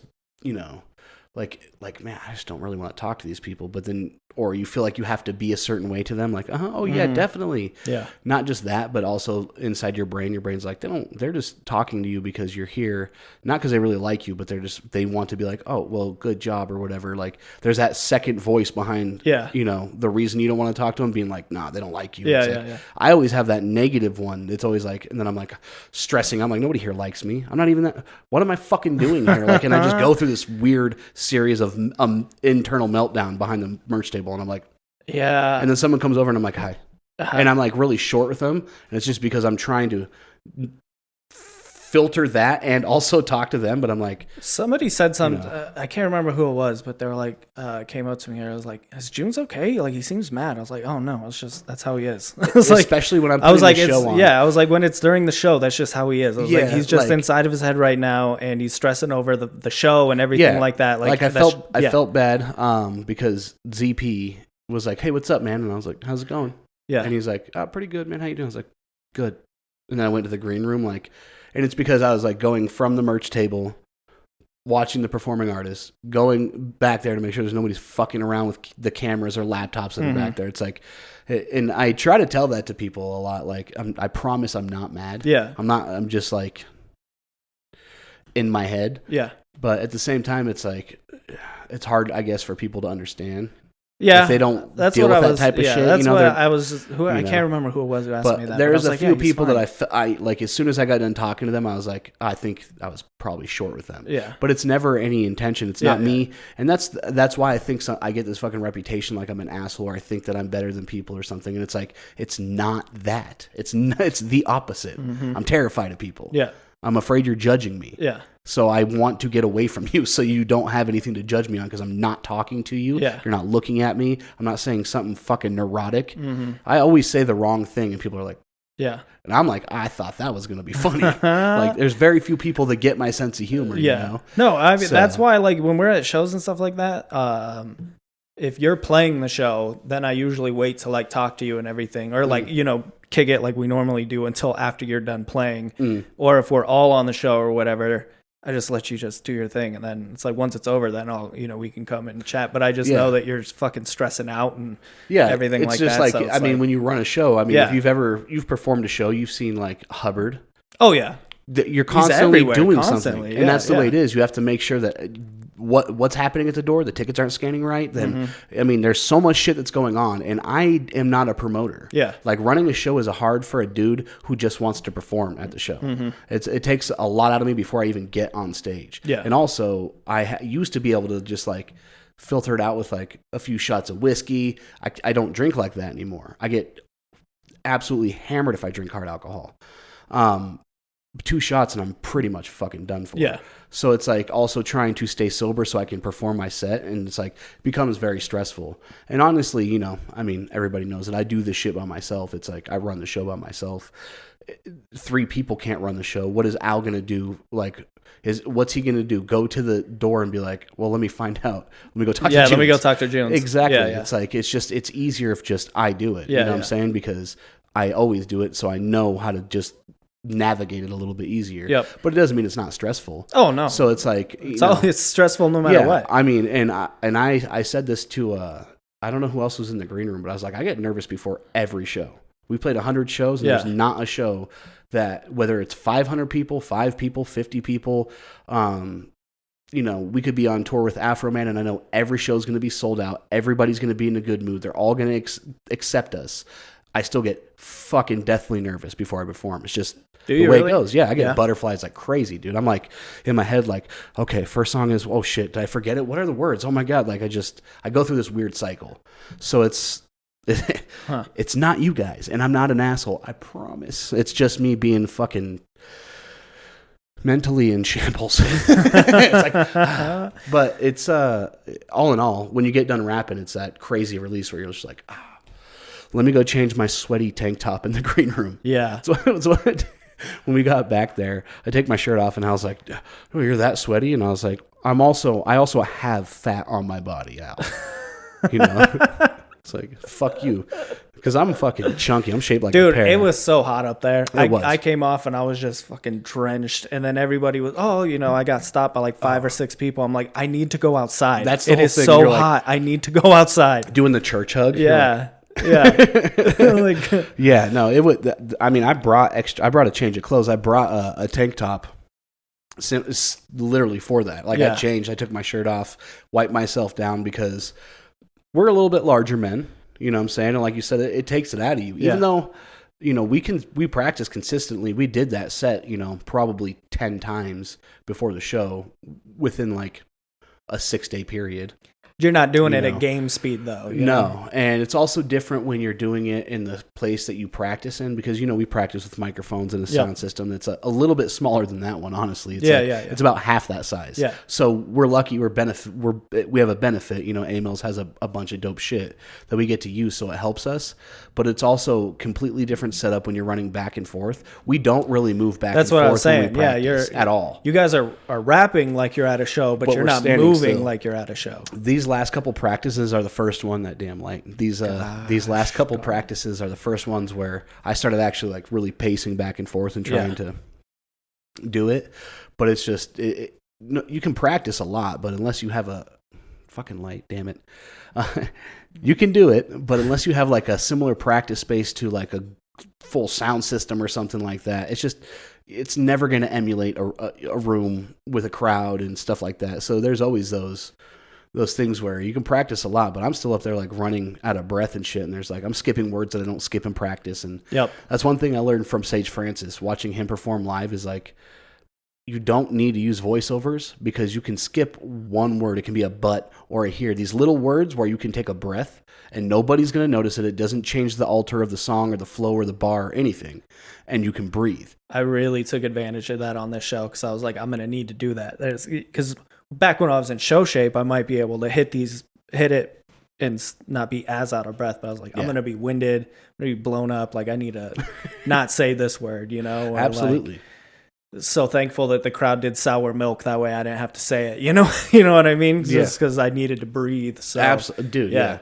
like, man, I just don't really want to talk to these people, but then, or you feel like you have to be a certain way to them, like, definitely. Yeah. Not just that, but also inside your brain's like, they're just talking to you because you're here, not because they really like you, but they want to be like, oh, well, good job or whatever. Like, there's that second voice behind, the reason you don't want to talk to them being like, nah, they don't like you. Yeah. I always have that negative one. It's always like, and then I'm like stressing. I'm like, nobody here likes me. I'm not even that. What am I fucking doing here? Like, and I just go through this weird series of internal meltdown behind the merch table. And I'm like, yeah. And then someone comes over and I'm like, hi. and I'm like really short with them, and it's just because I'm trying to filter that and also talk to them, but I'm like, somebody said something, I can't remember who it was, but they were like, came up to me here, I was like, is June's okay? Like, he seems mad. I was like, oh no, it's just, that's how he is. Especially when I'm putting the show on. Yeah, I was like, when it's during the show, that's just how he is. I was like, he's just inside of his head right now, and he's stressing over the show and everything like that. Like I felt bad because ZP was like, hey, what's up, man? And I was like, how's it going? Yeah. And he's like, oh, pretty good, man. How you doing? I was like, good. And then I went to the green room, like, and it's because I was like going from the merch table, watching the performing artists, going back there to make sure there's nobody's fucking around with the cameras or laptops that are back there. It's like, and I try to tell that to people a lot. Like, I promise I'm not mad. Yeah. I'm just like in my head. Yeah. But at the same time, it's like, it's hard, I guess, for people to understand. Yeah, if they don't deal with that type of shit. That's what I was. I can't remember who it was who asked me that. There's a few people that I like. As soon as I got done talking to them, I was like, I think I was probably short with them. Yeah, but it's never any intention. It's not me, and that's why I think I get this fucking reputation like I'm an asshole, or I think that I'm better than people or something. And it's like, it's not that. It's the opposite. Mm-hmm. I'm terrified of people. Yeah, I'm afraid you're judging me. Yeah. So I want to get away from you so you don't have anything to judge me on because I'm not talking to you. Yeah. You're not looking at me. I'm not saying something fucking neurotic. Mm-hmm. I always say the wrong thing and people are like, yeah. And I'm like, I thought that was going to be funny. Like, there's very few people that get my sense of humor, you know? No, I mean, that's why, like, when we're at shows and stuff like that, if you're playing the show, then I usually wait to, like, talk to you and everything. Or, like, kick it like we normally do until after you're done playing. Or if we're all on the show or whatever, I just let you just do your thing, and then it's like once it's over, then we can come and chat. But I just know that you're fucking stressing out and everything like that. It's just like, I mean, when you run a show, I mean, if you've performed a show, you've seen like Hubbard. Oh yeah, you're constantly doing something, and that's the way it is. You have to make sure that what's happening at the door, the tickets aren't scanning right. Then I mean, there's so much shit that's going on, and I am not a promoter. Yeah, like running a show is hard for a dude who just wants to perform at the show. It takes a lot out of me before I even get on stage. Yeah, and also I used to be able to just like filter it out with like a few shots of whiskey. I don't drink like that anymore. I get absolutely hammered if I drink hard alcohol. 2 shots and I'm pretty much fucking done for. Yeah. So it's like also trying to stay sober so I can perform my set, and it's like becomes very stressful. And honestly, I mean, everybody knows that I do this shit by myself. It's like I run the show by myself. 3 people can't run the show. What is Al gonna do? Like, what's he gonna do? Go to the door and be like, well, let me find out. Let me go talk to Jones. Yeah, let me go talk to Jones. Exactly. Yeah. It's like it's easier if just I do it. Yeah, you know what I'm saying? Because I always do it, so I know how to just navigate it a little bit easier. Yep. But it doesn't mean it's not stressful. Oh no. So it's like it's stressful no matter what. I mean, and I said this to I don't know who else was in the green room, but I was like, I get nervous before every show. We played 100 shows, and there's not a show that, whether it's 500 people, 5 people, 50 people, we could be on tour with Afro Man, and I know every show is going to be sold out. Everybody's going to be in a good mood. They're all going to accept us. I still get fucking deathly nervous before I perform. It's just the way it goes. Yeah, I get butterflies like crazy, dude. I'm like in my head, like, okay, first song is, oh shit, did I forget it? What are the words? Oh my god, like I go through this weird cycle. So it's not you guys, and I'm not an asshole. I promise. It's just me being fucking mentally in shambles. It's like, but it's all in all, when you get done rapping, it's that crazy release where you're just like, let me go change my sweaty tank top in the green room. Yeah. So when we got back there, I take my shirt off and I was like, oh, you're that sweaty? And I was like, I also have fat on my body, Al. It's like, fuck you. Because I'm fucking chunky. I'm shaped like a pear. Dude, it was so hot up there. I came off and I was just fucking drenched. And then everybody was, I got stopped by like 5 or 6 people. I'm like, I need to go outside. That's the whole thing. It is so hot. I need to go outside. Doing the church hug? Yeah. Yeah. Yeah, no, it would. I mean, I brought a change of clothes. I brought a tank top literally for that. Like, I changed. I took my shirt off, wiped myself down, because we're a little bit larger men. You know what I'm saying? And like you said, it takes it out of you. Even though, we practice consistently. We did that set, probably 10 times before the show within like a 6-day period. You're not doing it at game speed, though. No, and it's also different when you're doing it in the place that you practice in, because we practice with microphones and a sound system that's a little bit smaller than that one. Honestly, it's it's about half that size. Yeah. So we're lucky. We have a benefit. A-Mills has a bunch of dope shit that we get to use, so it helps us. But it's also completely different setup when you're running back and forth. We don't really move back. That's and what forth I was saying. You're at all. You guys are rapping like you're at a show, but you're not moving like you're at a show. These last couple practices are the first one that damn light. These last couple practices are the first ones where I started actually like really pacing back and forth and trying to do it. But it's just you can practice a lot, but unless you have a fucking light, damn it, you can do it. But unless you have like a similar practice space to like a full sound system or something like that, it's never going to emulate a room with a crowd and stuff like that. So there's always those things where you can practice a lot, but I'm still up there like running out of breath and shit. And there's like, I'm skipping words that I don't skip in practice. And that's one thing I learned from Sage Francis. Watching him perform live is like, you don't need to use voiceovers because you can skip one word. It can be a but or a here. These little words where you can take a breath and nobody's going to notice it. It doesn't change the alter of the song or the flow or the bar or anything. And you can breathe. I really took advantage of that on this show because I was like, I'm going to need to do that. Because back when I was in show shape, I might be able to hit it and not be as out of breath. But I was like, I'm going to be winded, I'm going to be blown up. Like I need to not say this word, or Absolutely. Like, so thankful that the crowd did sour milk. That way I didn't have to say it, you know what I mean? Just because I needed to breathe. So absolutely, dude. Yeah.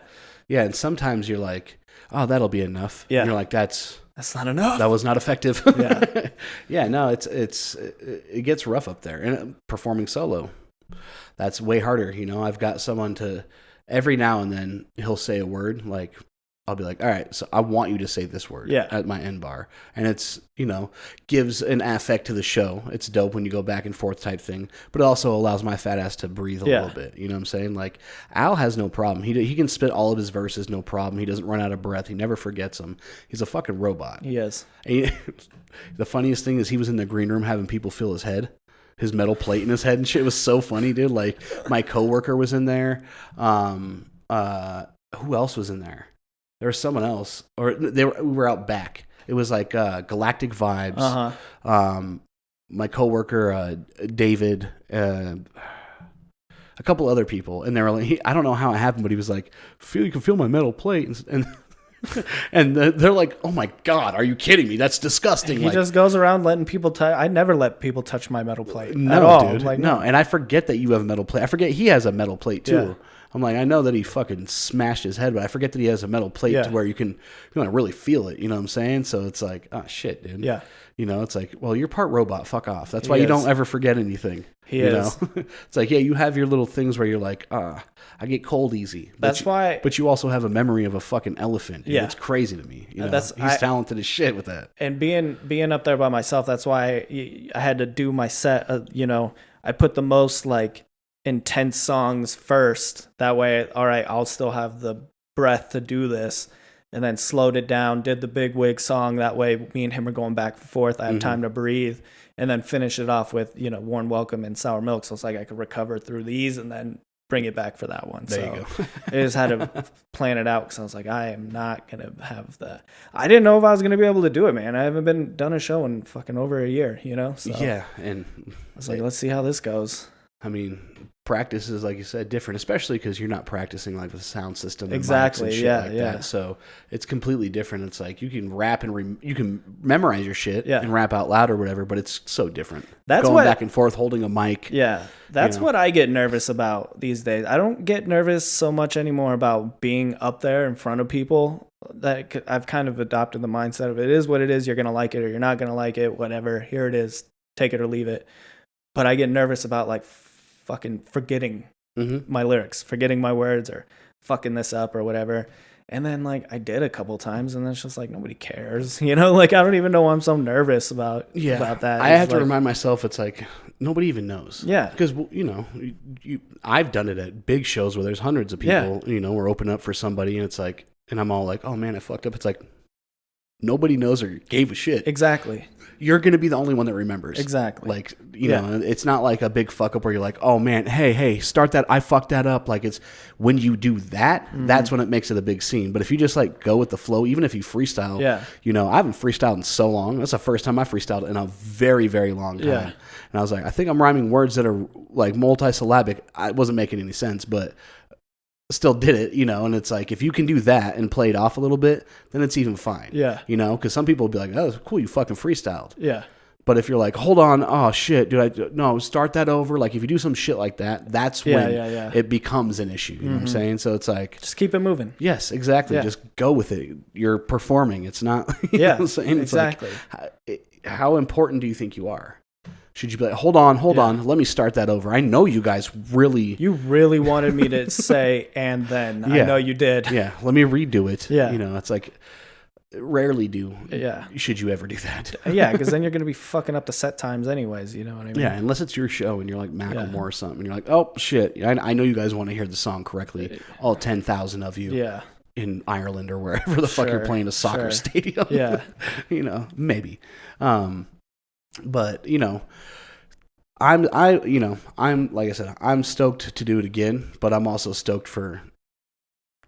And sometimes you're like, oh, that'll be enough. Yeah. And you're like, that's not enough. That was not effective. Yeah. Yeah. No, it gets rough up there, and performing solo, that's way harder. I've got someone to every now and then he'll say a word like, I'll be like, all right, so I want you to say this word at my end bar. And it's, gives an affect to the show. It's dope when you go back and forth type thing, but it also allows my fat ass to breathe a little bit. You know what I'm saying? Like Al has no problem. He can spit all of his verses, no problem. He doesn't run out of breath. He never forgets them. He's a fucking robot. He is. The funniest thing is he was in the green room having people feel his metal plate in his head and shit. It was so funny, dude. Like my coworker was in there. Who else was in there? There was someone else, or we were out back. It was like Galactic Vibes. My coworker David, a couple other people, and they were like, I don't know how it happened, but he was like, you can feel my metal plate," and and they're like, "Oh my god, are you kidding me? That's disgusting." He just goes around letting people touch. I never let people touch my metal plate at all. Dude. Like, no, and I forget that you have a metal plate. I forget he has a metal plate too. Yeah. I'm like, I know that he fucking smashed his head, but I forget that he has a metal plate to where you can really feel it. You know what I'm saying? So it's like, oh shit, dude. Yeah. It's like, well, you're part robot. Fuck off. That's why you don't ever forget anything. He is. It's like, yeah, you have your little things where you're like, I get cold easy. That's why. But you also have a memory of a fucking elephant. Yeah. It's crazy to me. He's talented as shit with that. And being up there by myself, that's why I had to do my set. I put the most like intense songs first. That way, all right, I'll still have the breath to do this. And then slowed it down, did the big wig song. That way, me and him are going back and forth. I have time to breathe. And then finish it off with, Warm Welcome and Sour Milk. So it's like I could recover through these and then bring it back for that one. There you go. I just had to plan it out because I was like, I am not going to have that. I didn't know if I was going to be able to do it, man. I haven't done a show in fucking over a year, So yeah. And I was like, let's see how this goes. I mean, practice is, like you said, different, especially because you're not practicing like with a sound system. Exactly. And shit like that. So it's completely different. It's like you can rap and you can memorize your shit and rap out loud or whatever, but it's so different. That's going back and forth, holding a mic. Yeah. That's what I get nervous about these days. I don't get nervous so much anymore about being up there in front of people. That I've kind of adopted the mindset of it is what it is. You're going to like it or you're not going to like it, whatever. Here it is. Take it or leave it. But I get nervous about like fucking forgetting my lyrics, forgetting my words or fucking this up or whatever. And then like I did a couple times and then it's just like nobody cares, like I don't even know why I'm so nervous about that. I have to remind myself it's like nobody even knows. Yeah. Because, I've done it at big shows where there's hundreds of people, we're opening up for somebody and it's like, and I'm all like, oh man, I fucked up. It's like nobody knows or gave a shit. Exactly. you're going to be the only one that remembers. Exactly. Like, you know, it's not like a big fuck up where you're like, oh man, hey, start that. I fucked that up. Like, it's when you do that, that's when it makes it a big scene. But if you just like go with the flow, even if you freestyle, you know, I haven't freestyled in so long. That's the first time I freestyled in a very, very long time. Yeah. And I was like, I think I'm rhyming words that are like multisyllabic. I wasn't making any sense, but still did it, you know. And it's like, if you can do that and play it off a little bit, then it's even fine. Yeah. You know, because some people will be like, oh, cool, you fucking freestyled. Yeah. But if you're like, hold on, oh shit, dude, no, start that over. Like, if you do some shit like that, that's when it becomes an issue. You know what I'm saying? So it's like, just keep it moving. Yes, exactly. Yeah. Just go with it. You're performing. It's not, you know what I'm saying? It's exactly. Like, how important do you think you are? Should you be like, hold on, let me start that over. I know you guys really... You really wanted me to say, and then. I know you did. Yeah, let me redo it. Yeah. You know, it's like, rarely do. Yeah. Should you ever do that? Yeah, because then you're going to be fucking up the set times anyways, you know what I mean? Yeah, unless it's your show and you're like Macklemore or something. And you're like, oh, shit, I know you guys want to hear the song correctly. All 10,000 of you. Yeah. In Ireland or wherever the fuck you're playing a soccer stadium. Yeah. You know, maybe. But, you know, I'm like I said, I'm stoked to do it again, but I'm also stoked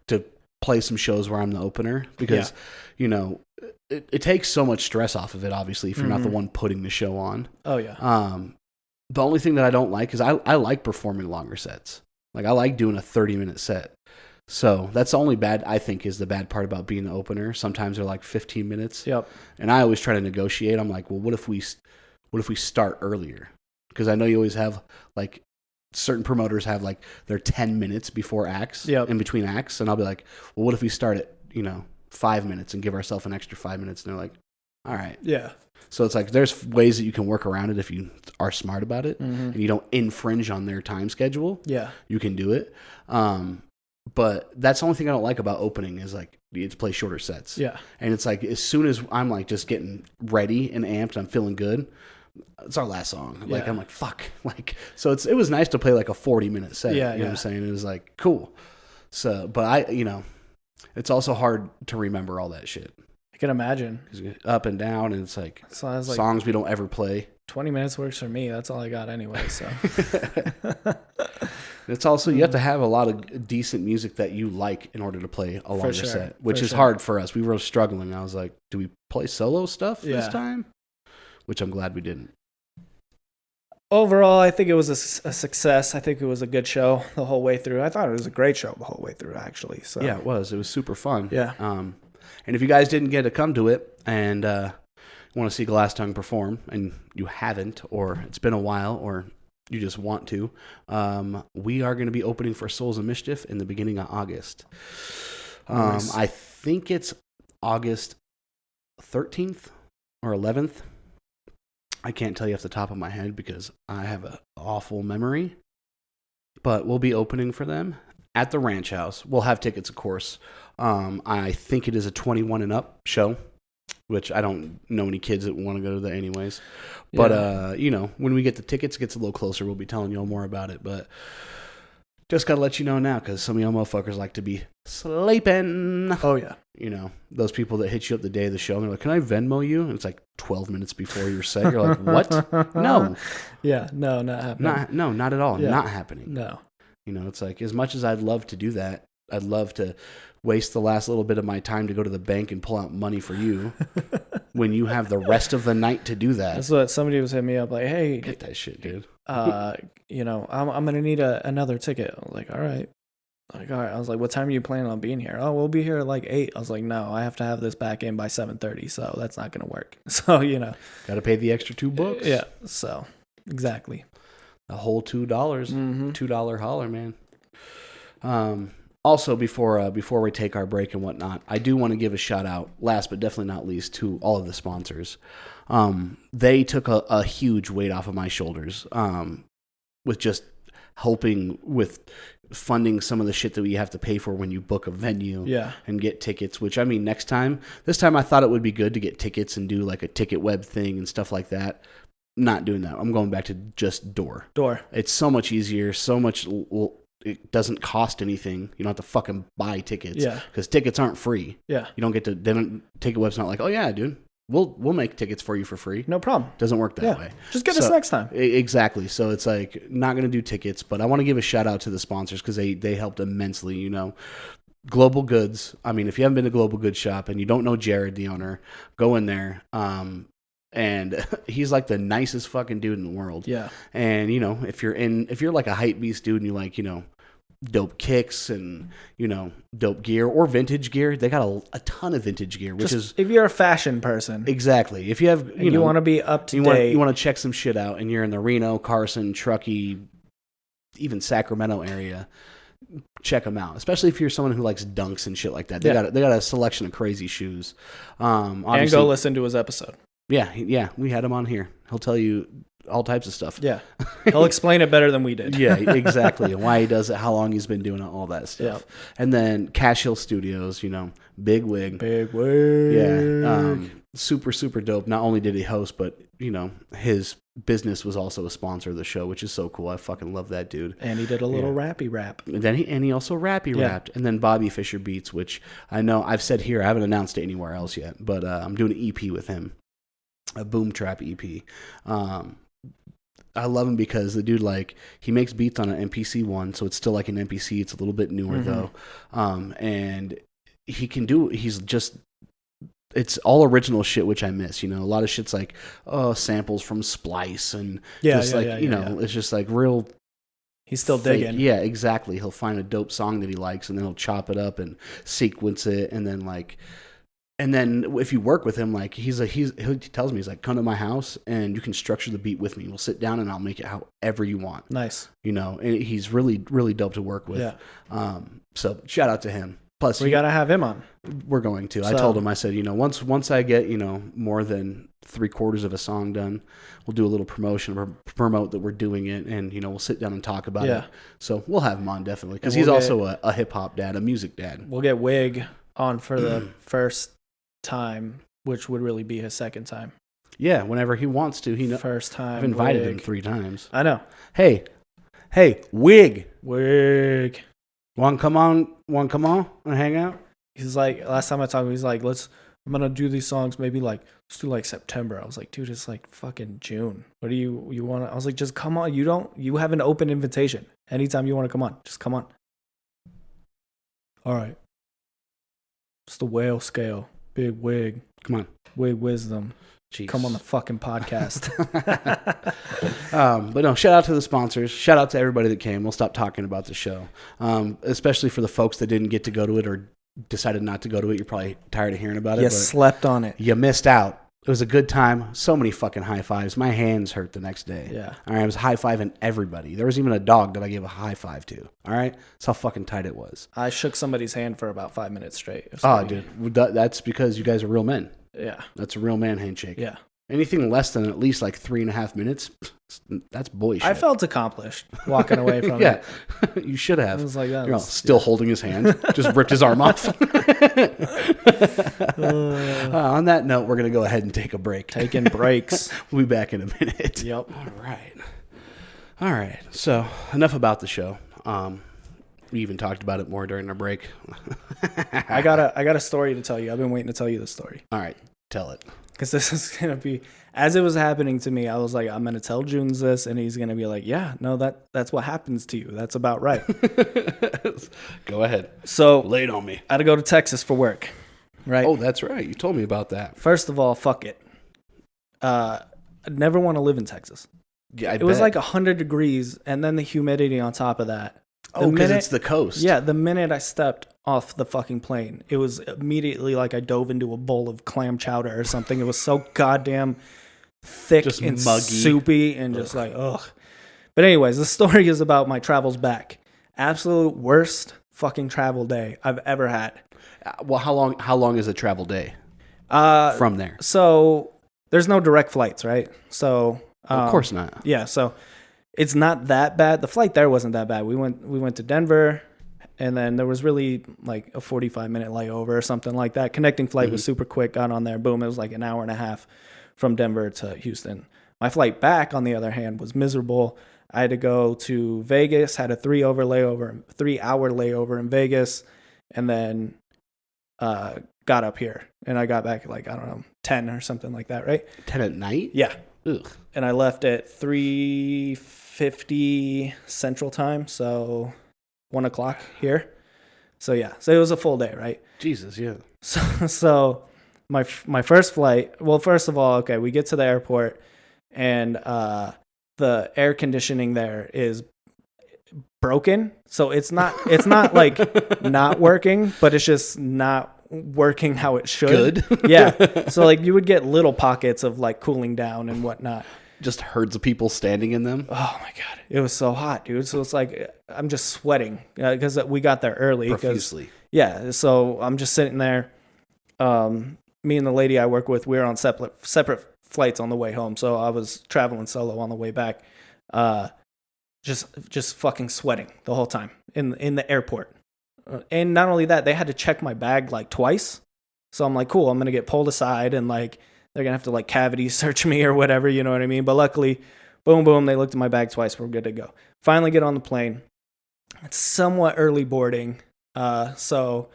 to play some shows where I'm the opener because, you know, it takes so much stress off of it, obviously, if you're not the one putting the show on. Oh, yeah. The only thing that I don't like is I like performing longer sets. Like, I like doing a 30-minute set. So that's the only bad, I think, is the bad part about being the opener. Sometimes they're like 15 minutes. Yep. And I always try to negotiate. I'm like, well, what if we start earlier? Because I know you always have, like, certain promoters have, like, their 10 minutes before acts, in between acts. And I'll be like, well, what if we start at, you know, 5 minutes and give ourselves an extra 5 minutes? And they're like, all right. Yeah. So it's like, there's ways that you can work around it if you are smart about it and you don't infringe on their time schedule. Yeah. You can do it. But that's the only thing I don't like about opening is, like, you have to play shorter sets. Yeah. And it's like, as soon as I'm, like, just getting ready and amped, I'm feeling good, it's our last song. Like, I'm like, fuck. Like, so it was nice to play, like, a 40-minute set. Yeah, you know what I'm saying? It was, like, cool. So, but you know, it's also hard to remember all that shit. I can imagine. Up and down, and it's like, songs we don't ever play. 20 minutes works for me. That's all I got anyway, so. It's also, you have to have a lot of decent music that you like in order to play a longer set, which is hard for us. We were struggling. I was like, do we play solo stuff this time? Which I'm glad we didn't. Overall, I think it was a success. I think it was a good show the whole way through. I thought it was a great show the whole way through, actually. So yeah, it was. It was super fun. Yeah. And if you guys didn't get to come to it and want to see Glass Tung perform, and you haven't, or it's been a while, or you just want to, we are going to be opening for Souls of Mischief in the beginning of August. Nice. I think it's August 13th or 11th. I can't tell you off the top of my head because I have an awful memory. But we'll be opening for them at the Ranch House. We'll have tickets, of course. I think it is a 21 and up show, which I don't know any kids that want to go to that anyways. But, you know, when we get the tickets, it gets a little closer. We'll be telling y'all more about it. But just got to let you know now because some of y'all motherfuckers like to be sleeping. Oh, yeah. You know, those people that hit you up the day of the show and they're like, can I Venmo you? And it's like 12 minutes before your set. You're like, what? No. Yeah, no, not happening. No, not at all. Yeah. Not happening. No. You know, it's like, as much as I'd love to do that, I'd love to waste the last little bit of my time to go to the bank and pull out money for you when you have the rest of the night to do that. That's what somebody was hitting me up like, hey, get that shit, dude. You know, I'm going to need another ticket. I was like, all right. I was like, what time are you planning on being here? Oh, we'll be here at like 8. I was like, no, I have to have this back in by 7:30, so that's not going to work. So, you know. Got to pay the extra $2. Yeah, so, exactly. A whole $2. $2 holler, man. Also, before we take our break and whatnot, I do want to give a shout out, last but definitely not least, to all of the sponsors. They took a huge weight off of my shoulders with just helping with funding some of the shit that we have to pay for when you book a venue and get tickets, which, I mean, this time I thought it would be good to get tickets and do like a ticket web thing and stuff like that. Not doing that. I'm going back to just door. It's so much easier, it doesn't cost anything. You don't have to fucking buy tickets because tickets aren't free. Yeah. You don't get to, ticket web's not like, oh yeah, dude, we'll make tickets for you for free. No problem. Doesn't work that way. Just get us next time. Exactly. So it's like not going to do tickets, but I want to give a shout out to the sponsors because they helped immensely. You know, Global Goods. I mean, if you haven't been to Global Goods Shop and you don't know Jared, the owner, go in there. And he's like the nicest fucking dude in the world. Yeah. And you know, if you're like a hype beast dude and you like, you know, dope kicks and, you know, dope gear or vintage gear. They got a ton of vintage gear, which is if you're a fashion person. Exactly. If you have, you want to be up to date. You want to check some shit out and you're in the Reno, Carson, Truckee, even Sacramento area, check them out. Especially if you're someone who likes dunks and shit like that. They got a selection of crazy shoes. And go listen to his episode. Yeah, we had him on here. He'll tell you all types of stuff. Yeah. He'll explain it better than we did. Yeah, exactly. And why he does it, how long he's been doing it, all that stuff. Yep. And then Cash Hill Studios, you know, big wig. Yeah. Super, super dope. Not only did he host, but, you know, his business was also a sponsor of the show, which is so cool. I fucking love that dude. And he did a little rappy rap. And then he also rapped. And then Bobby Fisher Beats, which I know I've said here, I haven't announced it anywhere else yet, but I'm doing an EP with him. A boom trap EP. I love him because the dude, like, he makes beats on an MPC one, so it's still like an MPC. It's a little bit newer though, and it's all original shit, which I miss. You know, a lot of shit's like samples from Splice and it's just like real. He's still digging. Yeah, exactly. He'll find a dope song that he likes, and then he'll chop it up and sequence it, and then like. And then if you work with him, like he tells me, he's like, come to my house and you can structure the beat with me. We'll sit down and I'll make it however you want. Nice. You know, and he's really, really dope to work with. Yeah. So shout out to him. Plus, we got to have him on. We're going to. So, I told him, I said, you know, once I get, you know, more than 3/4 of a song done, we'll do a little promotion or promote that we're doing it. And, you know, we'll sit down and talk about it. So we'll have him on definitely. Because he's also a hip hop dad, a music dad. We'll get Wig on for the first time, which would really be his second time. Yeah, whenever he wants to. First time. I've invited him 3 times. I know. Hey, Wig. Want to come on and hang out? He's like, last time I talked to him, he's like, I'm gonna do these songs maybe like, let's do like September. I was like, dude, it's like fucking June. What do you want to? I was like, just come on. You have an open invitation. Anytime you want to come on, just come on. All right. It's the whale scale. Big Wig. Come on. Wig Wisdom. Jeez. Come on the fucking podcast. But no, shout out to the sponsors. Shout out to everybody that came. We'll stop talking about the show. Especially for the folks that didn't get to go to it or decided not to go to it. You're probably tired of hearing about it. You slept on it. You missed out. It was a good time. So many fucking high fives. My hands hurt the next day. Yeah. All right. I was high fiving everybody. There was even a dog that I gave a high five to. All right. That's how fucking tight it was. I shook somebody's hand for about 5 minutes straight. Oh, dude. That's because you guys are real men. Yeah. That's a real man handshake. Yeah. Anything less than at least like 3.5 minutes, that's boy shit. I felt accomplished walking away from it. Yeah, you should have. I was like, You're still holding his hand, just ripped his arm off. On that note, we're going to go ahead and take a break. Taking breaks. We'll be back in a minute. Yep. All right. So enough about the show. We even talked about it more during our break. I got a story to tell you. I've been waiting to tell you the story. All right. Tell it. Because this is going to be, as it was happening to me, I was like, I'm going to tell Junes this, and he's going to be like, yeah, no, that's what happens to you. That's about right. Go ahead. So, lay it on me. I had to go to Texas for work, right? Oh, that's right. You told me about that. First of all, fuck it. I never want to live in Texas. Yeah, it was like 100 degrees, and then the humidity on top of that. Oh, because it's the coast. Yeah, the minute I stepped off the fucking plane, it was immediately like I dove into a bowl of clam chowder or something. It was so goddamn thick just and muggy. Soupy and just like, ugh. But anyways, the story is about my travels back. Absolute worst fucking travel day I've ever had. Well, how long is a travel day from there? So there's no direct flights, right? So of course not. Yeah, so it's not that bad. The flight there wasn't that bad. We went to Denver, and then there was really like a 45-minute layover or something like that. Connecting flight was super quick. Got on there, boom. It was like an hour and a half from Denver to Houston. My flight back, on the other hand, was miserable. I had to go to Vegas, had a 3-hour layover in Vegas, and then got up here, and I got back at like, I don't know, 10 or something like that, right? 10 at night? Yeah. Ugh. And I left at 3:50 Central Time, so 1 o'clock here. So yeah, so it was a full day, right? Jesus, yeah. So my first flight. Well, first of all, okay, we get to the airport, and the air conditioning there is broken. So it's not like not working, but it's just not working how it should. Good. Yeah. So like you would get little pockets of like cooling down and whatnot. Just herds of people standing in them. Oh my God. It was so hot, dude. So it's like, I'm just sweating because we got there early. Profusely. Yeah. So I'm just sitting there. Me and the lady I work with, we were on separate flights on the way home. So I was traveling solo on the way back. Just fucking sweating the whole time in the airport. And not only that, they had to check my bag like twice. So I'm like, cool, I'm going to get pulled aside and like, they're going to have to like cavity search me or whatever, you know what I mean? But luckily, boom, boom, they looked at my bag twice. We're good to go. Finally get on the plane. It's somewhat early boarding. So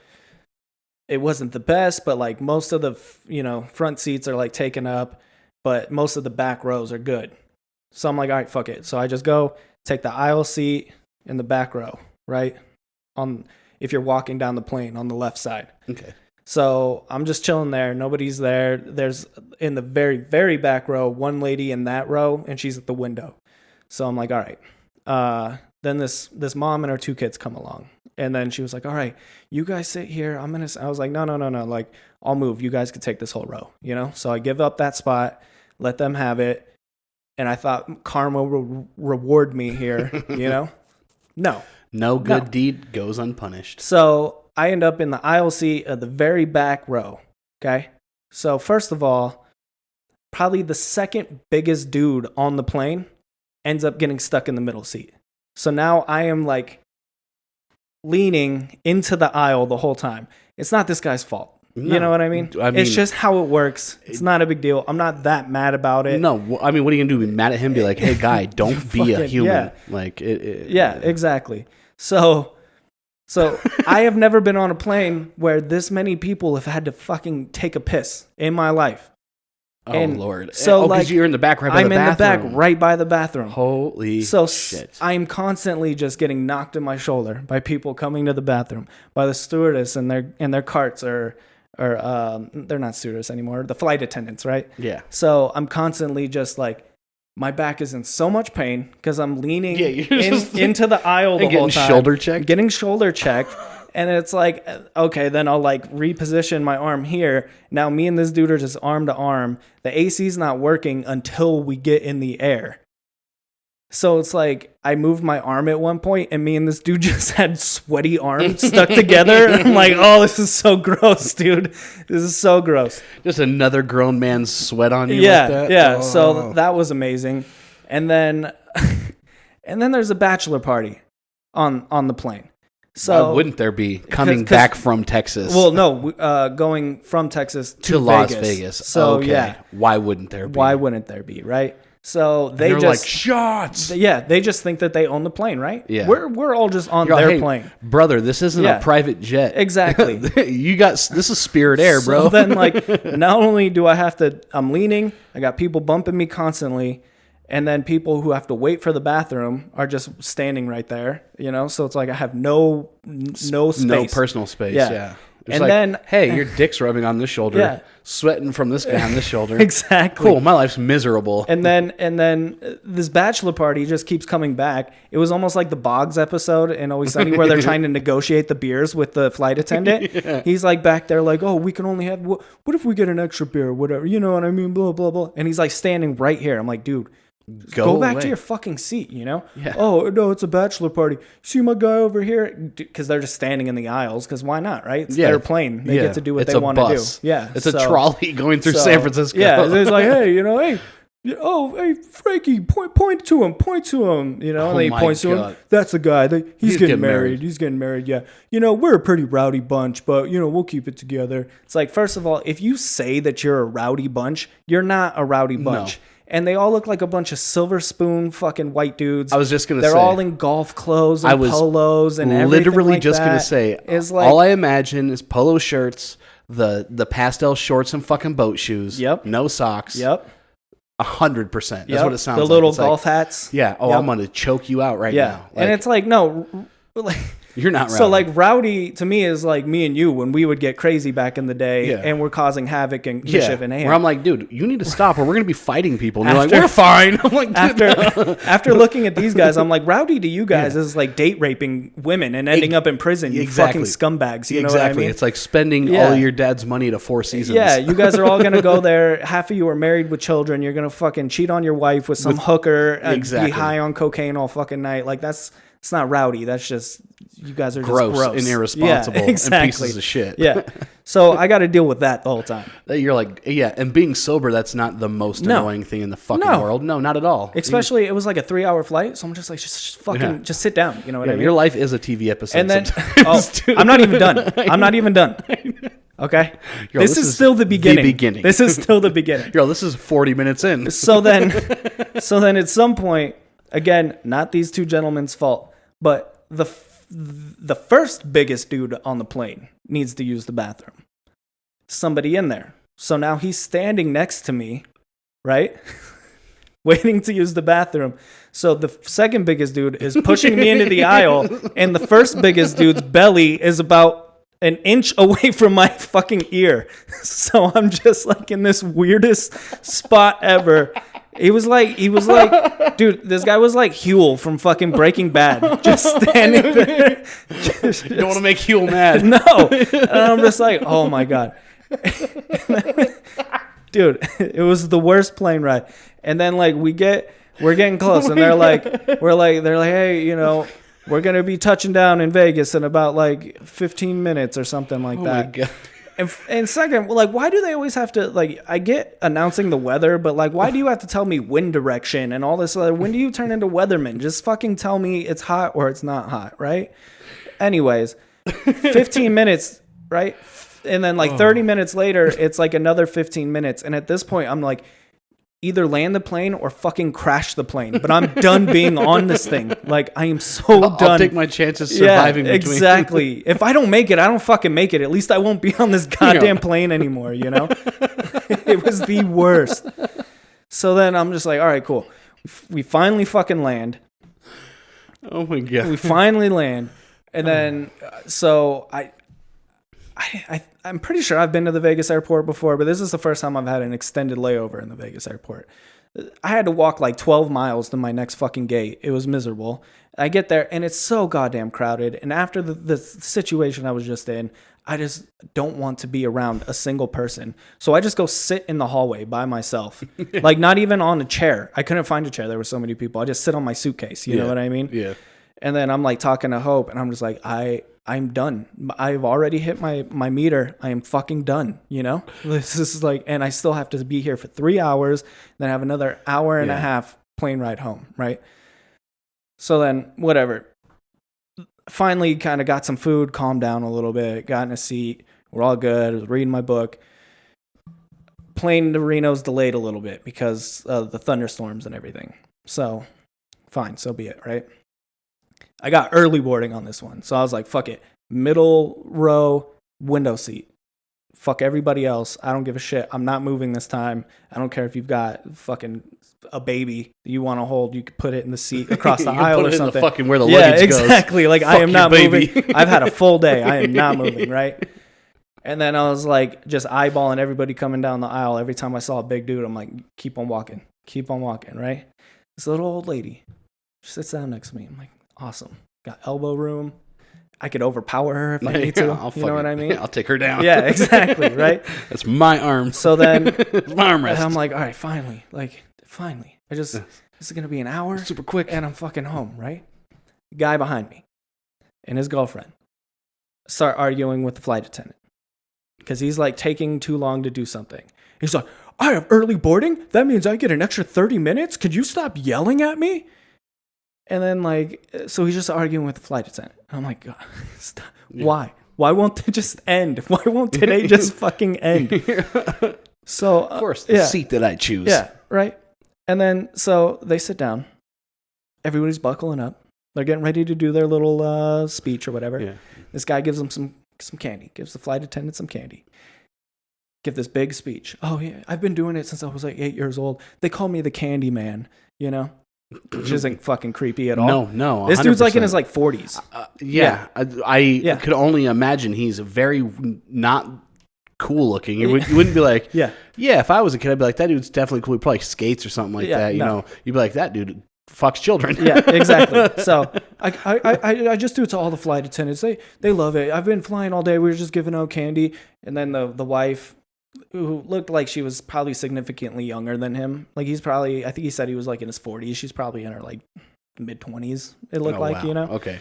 it wasn't the best, but like most of the, front seats are like taken up, but most of the back rows are good. So I'm like, all right, fuck it. So I just go take the aisle seat in the back row, right? If you're walking down the plane on the left side. Okay. So I'm just chilling there. Nobody's there. There's in the very, very back row, one lady in that row, and she's at the window. So I'm like, all right. Then this mom and her 2 kids come along. And then she was like, all right, you guys sit here. I was like, no. Like, I'll move. You guys could take this whole row, So I give up that spot, let them have it. And I thought karma will reward me here, No. No good deed goes unpunished. So I end up in the aisle seat of the very back row. Okay. So first of all, probably the second biggest dude on the plane ends up getting stuck in the middle seat. So now I am like leaning into the aisle the whole time. It's not this guy's fault. No, you know what I mean? It's just how it works. It's not a big deal. I'm not that mad about it. No, I mean, what are you going to do? Be mad at him? Be like, hey, guy, don't be a human. Yeah. Like, yeah, exactly. So I have never been on a plane where this many people have had to fucking take a piss in my life. Oh, Lord. So because you're in the back right by the bathroom. I'm in the back right by the bathroom. Holy shit. I'm constantly just getting knocked in my shoulder by people coming to the bathroom, by the stewardess and their carts or they're not stewardess anymore, the flight attendants, right? Yeah. So I'm constantly just like, my back is in so much pain because I'm leaning into the aisle the whole time. Getting shoulder checked. And it's like, okay, then I'll like reposition my arm here. Now me and this dude are just arm to arm. The AC's not working until we get in the air. So it's like I moved my arm at one point and me and this dude just had sweaty arms stuck together. And I'm like, oh, this is so gross, dude. This is so gross. Just another grown man's sweat on you like that? Yeah. Oh. So that was amazing. And then there's a bachelor party on the plane. So why wouldn't there be coming back from Texas? Well, no, going from Texas to Las Vegas. So okay. Yeah. Why wouldn't there be? Why wouldn't there be, right? So they're like shots. Yeah, they just think that they own the plane, right? Yeah, we're all just on their plane, brother. This isn't a private jet. Exactly. This is Spirit Air, bro. So then, like, not only do I have to, I'm leaning. I got people bumping me constantly, and then people who have to wait for the bathroom are just standing right there. So it's like I have no space, no personal space. Yeah. And like, then, hey, your dick's rubbing on this shoulder, sweating from this guy on this shoulder. Exactly. Cool. My life's miserable. And then this bachelor party just keeps coming back. It was almost like the Boggs episode in Always Sunny where they're trying to negotiate the beers with the flight attendant. Yeah. He's like back there like, oh, we can only have, what if we get an extra beer or whatever? You know what I mean? Blah, blah, blah. And he's like standing right here. I'm like, dude, go back to your fucking seat, Yeah. Oh, no, it's a bachelor party. See my guy over here? Because they're just standing in the aisles, because why not, right? It's their plane. They get to do what they want to do. Yeah. It's a trolley going through San Francisco. Yeah. It's like, hey, hey, Frankie, point to him. And then he points to him. That's the guy. He's getting married. He's getting married, yeah. We're a pretty rowdy bunch, but, we'll keep it together. It's like, first of all, if you say that you're a rowdy bunch, you're not a rowdy bunch. No. And they all look like a bunch of silver spoon fucking white dudes. I was just going to say. They're all in golf clothes and polos and everything literally like just going to say, all I imagine is polo shirts, the pastel shorts and fucking boat shoes. Yep. No socks. Yep. 100%. That's what it sounds like. The little golf hats. Yeah. Oh, I'm going to choke you out right now. And it's like, no, like... You're not rowdy. So, like, rowdy to me is like me and you when we would get crazy back in the day and we're causing havoc and mischief and where I'm like, dude, you need to stop or we're going to be fighting people. And you're like, we're fine. I'm like, after looking at these guys, I'm like, rowdy to you guys is like date raping women and ending up in prison. You fucking scumbags. You know what I mean? It's like spending all your dad's money to Four Seasons. Yeah, you guys are all going to go there. Half of you are married with children. You're going to fucking cheat on your wife with some hooker and be high on cocaine all fucking night. Like, it's not rowdy. That's just, you guys are just gross and irresponsible and pieces of shit. Yeah. So I got to deal with that the whole time. You're like, and being sober, that's not the most annoying thing in the fucking world. No, not at all. Especially, it was like a 3-hour flight. So I'm just like, just sit down. You know what I mean? Your life is a TV episode. And then, I'm not even done. I'm not even done. Okay? This is still the beginning. This is still the beginning. This is 40 minutes in. So then at some point, again, not these two gentlemen's fault, but the first biggest dude on the plane needs to use the bathroom. Somebody in there. So now he's standing next to me, right? Waiting to use the bathroom. So the second biggest dude is pushing me into the aisle, and the first biggest dude's belly is about an inch away from my fucking ear. So I'm just like in this weirdest spot ever. He was like, dude, this guy was like Huel from fucking Breaking Bad, just standing there. You don't want to make Huel mad. No. And I'm just like, oh my God. Dude, it was the worst plane ride. And then like we're getting close and they're like, hey, you know, we're going to be touching down in Vegas in about like 15 minutes or something like that. My God. And second, like, why do they always have to, like, I get announcing the weather, but, like, why do you have to tell me wind direction and all this other, when do you turn into weatherman? Just fucking tell me it's hot or it's not hot, right? Anyways, 15 minutes, right? And then, like, 30 minutes later, it's, like, another 15 minutes. And at this point, I'm like, either land the plane or fucking crash the plane. But I'm done being on this thing. Like, I am so done. I'll take my chances surviving between. Exactly. If I don't make it, I don't fucking make it. At least I won't be on this goddamn plane anymore, you know? It was the worst. So then I'm just like, all right, cool. We finally fucking land. Oh, my God. We finally land. And then, so I'm pretty sure I've been to the Vegas airport before, but this is the first time I've had an extended layover in the Vegas airport. I had to walk like 12 miles to my next fucking gate. It was miserable. I get there and it's so goddamn crowded. And after the situation I was just in, I just don't want to be around a single person. So I just go sit in the hallway by myself, like not even on a chair. I couldn't find a chair. There were so many people. I just sit on my suitcase. You know what I mean? Yeah. And then I'm like talking to Hope and I'm just like, I'm done. I've already hit my meter. I am fucking done. You know, this is like, and I still have to be here for 3 hours. Then have another hour and a half plane ride home. Right. So then whatever, finally kind of got some food, calmed down a little bit, got in a seat. We're all good. I was reading my book. Plane to Reno's delayed a little bit because of the thunderstorms and everything. So fine. So be it. Right. I got early boarding on this one. So I was like, fuck it. Middle row, window seat. Fuck everybody else. I don't give a shit. I'm not moving this time. I don't care if you've got fucking a baby that you want to hold. You could put it in the seat across the aisle or something. Fucking where the luggage goes. Exactly. Like, fuck I am not baby. moving. I've had a full day. I am not moving, right? And then I was like, just eyeballing everybody coming down the aisle. Every time I saw a big dude, I'm like, keep on walking, right? This little old lady, she sits down next to me. I'm like, awesome. Got elbow room. I could overpower her if I need to. You know what I mean? I'll take her down. Yeah, exactly, right? That's my arm. So then it's my arm rest. I'm like, all right, finally. This is going to be an hour. Super quick. And I'm fucking home, right? Guy behind me and his girlfriend start arguing with the flight attendant because he's like taking too long to do something. He's like, I have early boarding? That means I get an extra 30 minutes? Could you stop yelling at me? And then, like, so he's just arguing with the flight attendant. I'm like, God, stop. Yeah. Why? Why won't it just end? Why won't today just fucking end? So, of course, the seat that I choose. Yeah, right. And then, so they sit down. Everybody's buckling up. They're getting ready to do their little speech or whatever. Yeah. This guy gives them some candy. Gives the flight attendant some candy. Give this big speech. Oh, yeah, I've been doing it since I was like 8 years old. They call me the Candy Man, you know? Which isn't fucking creepy at all. No. This dude's like in his like 40s. I could only imagine he's very not cool looking. You wouldn't be like, yeah, if I was a kid, I'd be like, that dude's definitely cool. He probably skates or something like that. You know, you'd be like, that dude fucks children. Yeah, exactly. So I just do it to all the flight attendants. They love it. I've been flying all day. We were just giving out candy. And then the wife, who looked like she was probably significantly younger than him. Like he's probably, I think he said he was like in his 40s. She's probably in her like mid 20s. It looked like, wow. you know? Okay.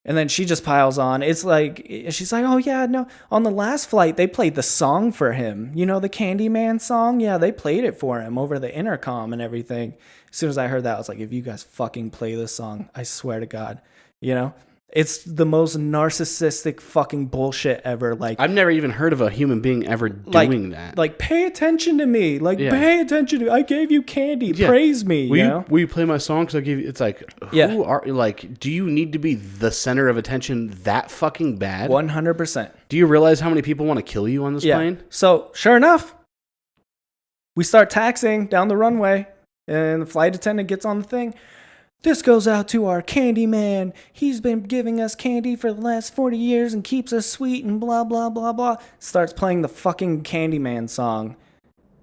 And then she just piles on. It's like, she's like, oh yeah, no. On the last flight, they played the song for him. You know, the Candyman song? Yeah, they played it for him over the intercom and everything. As soon as I heard that, I was like, if you guys fucking play this song, I swear to God, you know? It's the most narcissistic fucking bullshit ever. Like, I've never even heard of a human being ever doing that. Like, pay attention to me. Like, pay attention to me. I gave you candy. Yeah. Praise me. Will you play my song? Because I gave you. It's like, who are like? Do you need to be the center of attention that fucking bad? 100%. Do you realize how many people want to kill you on this plane? So sure enough, we start taxiing down the runway, and the flight attendant gets on the thing. This goes out to our candy man. He's been giving us candy for the last 40 years and keeps us sweet and blah, blah, blah, blah. Starts playing the fucking Candyman song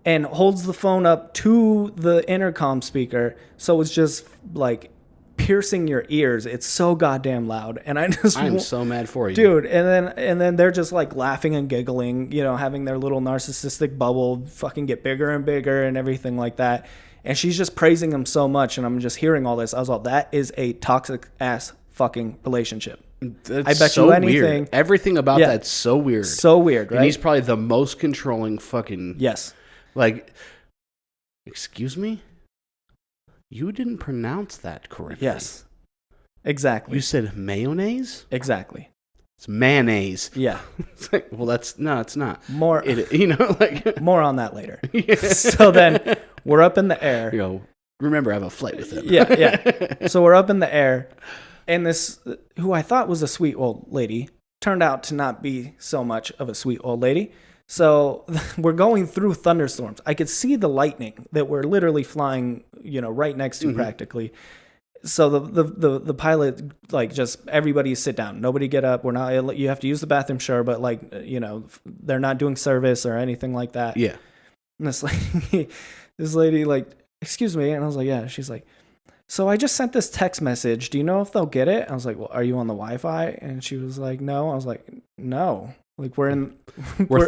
and holds the phone up to the intercom speaker. So it's just like piercing your ears. It's so goddamn loud. And I'm so mad for you. Dude, and then they're just like laughing and giggling, you know, having their little narcissistic bubble fucking get bigger and bigger and everything like that. And she's just praising him so much, and I'm just hearing all this. I was like, that is a toxic ass fucking relationship. That's I bet so you anything. Weird. Everything about that's so weird. So weird, right? And he's probably the most controlling fucking... Yes. Like, excuse me? You didn't pronounce that correctly. Yes. Exactly. You said mayonnaise? Exactly. It's mayonnaise. Yeah. It's like, well, it's not. More, like more on that later. Yeah. So then we're up in the air. Remember, I have a flight with him. Yeah. So we're up in the air, and this, who I thought was a sweet old lady, turned out to not be so much of a sweet old lady. So we're going through thunderstorms. I could see the lightning that we're literally flying, right next to practically. So the pilot, like, just everybody sit down. Nobody get up. We're not. You have to use the bathroom, sure, but like, they're not doing service or anything like that. Yeah. And this lady, like, excuse me, and I was like, yeah. She's like, so I just sent this text message. Do you know if they'll get it? I was like, well, are you on the Wi-Fi? And she was like, no. I was like, no. Like, we're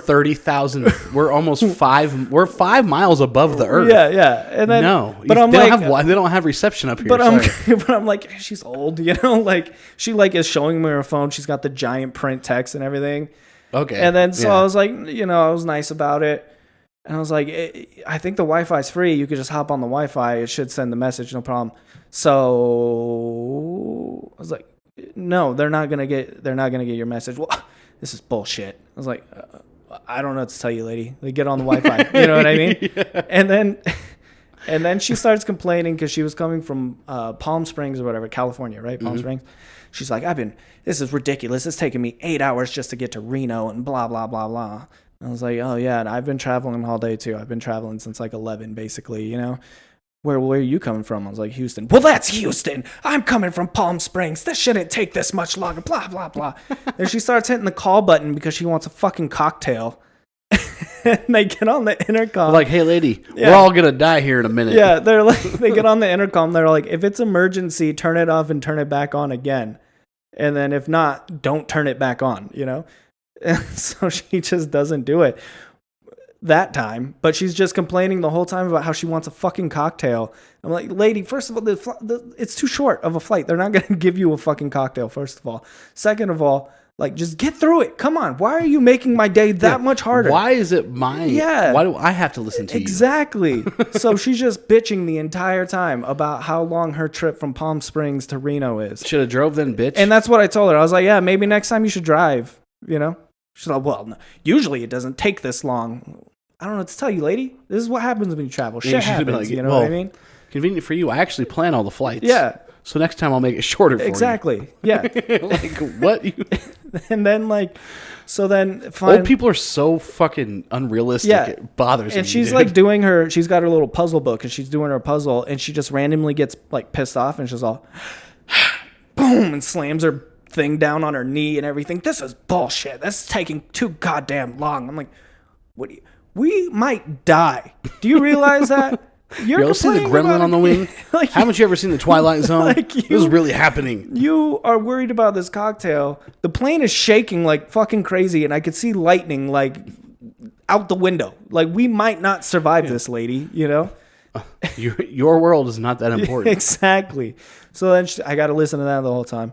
30,000. We're almost 5. We're 5 miles above the earth. Yeah. And then but they don't have reception up here. But I'm like, she's old, like she like is showing me her phone. She's got the giant print text and everything. Okay. And then I was like, I was nice about it. And I was like, I think the Wi-Fi is free. You could just hop on the Wi-Fi. It should send the message, no problem. So I was like, no, they're not gonna get your message. Well, this is bullshit. I was like, I don't know what to tell you, lady. Like, get on the Wi-Fi. You know what I mean? Yeah. And then she starts complaining because she was coming from Palm Springs or whatever, California, right? Palm Springs. She's like, this is ridiculous. It's taking me 8 hours just to get to Reno and blah, blah, blah, blah. I was like, oh, yeah, and I've been traveling all day, too. I've been traveling since like 11, basically, Where are you coming from? I was like, Houston. Well, that's Houston. I'm coming from Palm Springs. This shouldn't take this much longer, blah, blah, blah. Then she starts hitting the call button because she wants a fucking cocktail. And they get on the intercom. Like, hey, lady, we're all going to die here in a minute. Yeah, they're like, they get on the intercom. They're like, if it's emergency, turn it off and turn it back on again. And then if not, don't turn it back on, And so she just doesn't do it that time, but she's just complaining the whole time about how she wants a fucking cocktail. I'm like, lady, first of all, it's too short of a flight. They're not going to give you a fucking cocktail, first of all. Second of all, like, just get through it. Come on. Why are you making my day that much harder? Why is it mine? Yeah. Why do I have to listen to you? Exactly. So she's just bitching the entire time about how long her trip from Palm Springs to Reno is. Should have drove then, bitch. And that's what I told her. I was like, yeah, maybe next time you should drive, She's like, well, no, usually it doesn't take this long. I don't know what to tell you, lady. This is what happens when you travel. Shit you should be happens. like, You know what I mean? Convenient for you. I actually plan all the flights. Yeah. So next time I'll make it shorter for Exactly. Yeah. you. Like, what? And then, like, so then... Old people are so fucking unrealistic. Yeah. It bothers me, And she's, dude. like, doing her... She's got her little puzzle book, and she's doing her puzzle, and she just randomly gets, like, pissed off, and she's all... boom! And slams her thing down on her knee and everything. This is bullshit. This is taking too goddamn long. I'm like, what do you... We might die. Do you realize that? You ever seen the gremlin on the wing? Like, haven't you ever seen the Twilight Zone? Like this is really happening. You are worried about this cocktail. The plane is shaking like fucking crazy, and I could see lightning like out the window. Like, we might not survive this, lady, you know? Your world is not that important. Exactly. So then I got to listen to that the whole time.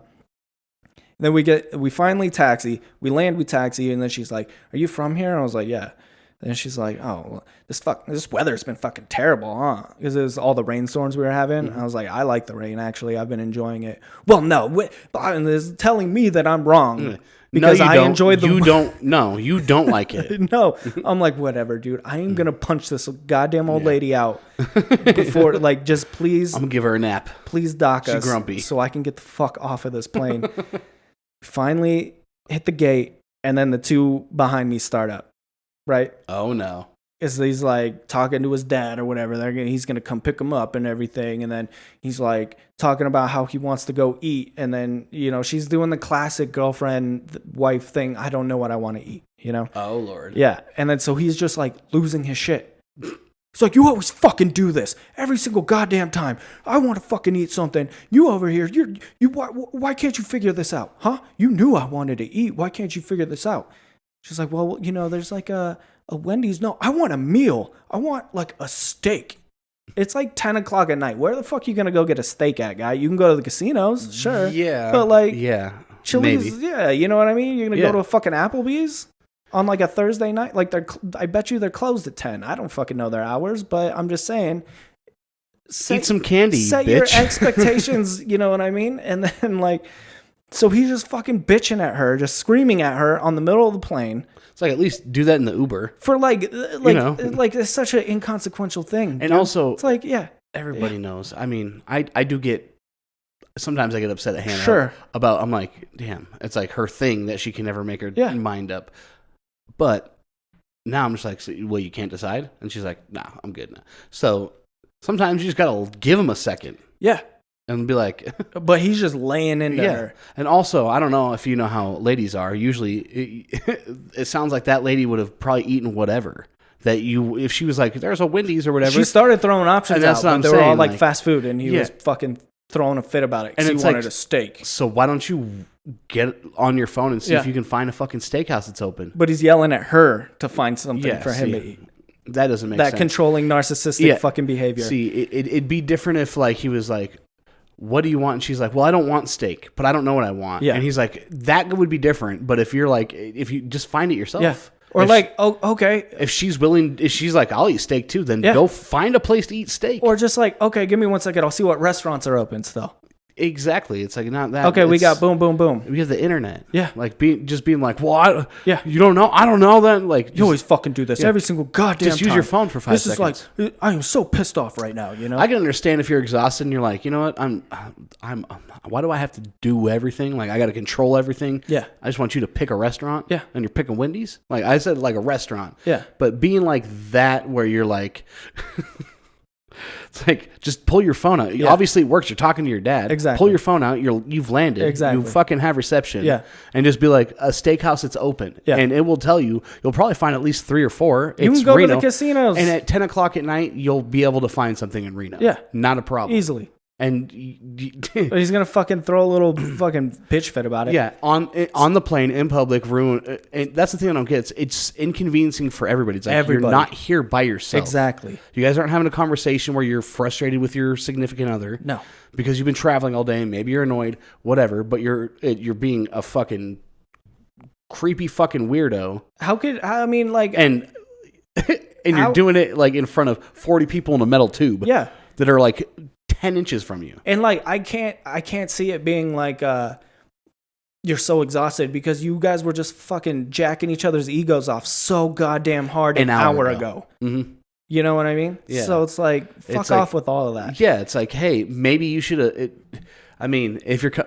And then we finally taxi. We land, we taxi, and then she's like, "Are you from here?" And I was like, "Yeah." And she's like, "Oh, this weather's been fucking terrible, huh?" Because it was all the rainstorms we were having. Mm-hmm. I was like, "I like the rain, actually. I've been enjoying it." Well, no, and it's telling me that I'm wrong because I enjoyed the. You don't like it. No, I'm like, whatever, dude. I ain't gonna punch this goddamn old lady out before, like, just please. I'm gonna give her a nap. Please dock us. She's grumpy, so I can get the fuck off of this plane. Finally, hit the gate, and then the two behind me start up. Right? Oh no! Is he's like talking to his dad or whatever. He's gonna come pick him up and everything, and then he's like talking about how he wants to go eat, and then she's doing the classic girlfriend wife thing. I don't know what I want to eat. Oh Lord. Yeah, and then so he's just like losing his shit. It's like, you always fucking do this every single goddamn time. I want to fucking eat something. You over here, why can't you figure this out, huh? You knew I wanted to eat. Why can't you figure this out? She's like, well, there's like a Wendy's. No, I want a meal. I want like a steak. It's like 10 o'clock at night. Where the fuck are you going to go get a steak at, guy? You can go to the casinos, sure. Yeah. But like, maybe. Chili's, yeah, you know what I mean? You're going to go to a fucking Applebee's on like a Thursday night? Like, I bet you they're closed at 10. I don't fucking know their hours, but I'm just saying. Eat some candy, set bitch. Your expectations, you know what I mean? And then like... So he's just fucking bitching at her, just screaming at her on the middle of the plane. It's like, at least do that in the Uber. For like it's such an inconsequential thing. And also, it's like, yeah. Everybody knows. I mean, I do get, sometimes I get upset at Hannah. Sure. About, I'm like, damn, it's like her thing that she can never make her mind up. But now I'm just like, well, you can't decide? And she's like, nah, I'm good now. So sometimes you just got to give him a second. Yeah. And be like... But he's just laying into her. And also, I don't know if you know how ladies are. Usually, it sounds like that lady would have probably eaten whatever. If she was like, there's a Wendy's or whatever. She started throwing options out, but they were all like fast food, and he was fucking throwing a fit about it because he wanted a steak. So why don't you get on your phone and see if you can find a fucking steakhouse that's open? But he's yelling at her to find something for him to eat. That doesn't make sense. That controlling, narcissistic fucking behavior. See, it'd be different if like he was like, what do you want? And she's like, well, I don't want steak, but I don't know what I want. Yeah. And he's like, that would be different. But if you're like, if you just find it yourself. Yeah. Or okay. If she's willing, if she's like, I'll eat steak too, then go find a place to eat steak. Or just like, okay, give me 1 second. I'll see what restaurants are open still. Exactly. It's like not that. Okay, we got boom, boom, boom. We have the internet. Yeah. Like being like, well, you don't know. I don't know that. Like, you always fucking do this every single goddamn Just use your phone for 5 seconds. This is like, I am so pissed off right now. I can understand if you're exhausted and you're like, you know what, I'm. Why do I have to do everything? Like, I got to control everything. Yeah. I just want you to pick a restaurant. Yeah. And you're picking Wendy's. Like I said, like a restaurant. Yeah. But being like that, where you're like. It's like, just pull your phone out. Yeah. Obviously, it works. You're talking to your dad. Exactly. Pull your phone out. You've landed. Exactly. You fucking have reception. Yeah. And just be like, a steakhouse that's open. Yeah. And it will tell you. You'll probably find at least 3 or 4. You can go to the casinos. And at 10 o'clock at night, you'll be able to find something in Reno. Yeah. Not a problem. Easily. And but he's gonna fucking throw a little fucking pitch fit about it. Yeah, on the plane in public, ruin. And that's the thing I don't get. It's inconveniencing for everybody. It's like you're not here by yourself. Exactly. You guys aren't having a conversation where you're frustrated with your significant other. No, because you've been traveling all day and maybe you're annoyed, whatever. But you're being a fucking creepy fucking weirdo. And you're doing it like in front of 40 people in a metal tube. Yeah. That are like 10 inches from you. And like I can't see it being like you're so exhausted because you guys were just fucking jacking each other's egos off so goddamn hard an hour ago. Mm-hmm. You know what I mean? Yeah. So it's like, fuck off with all of that. Yeah, it's like, hey, maybe you should have...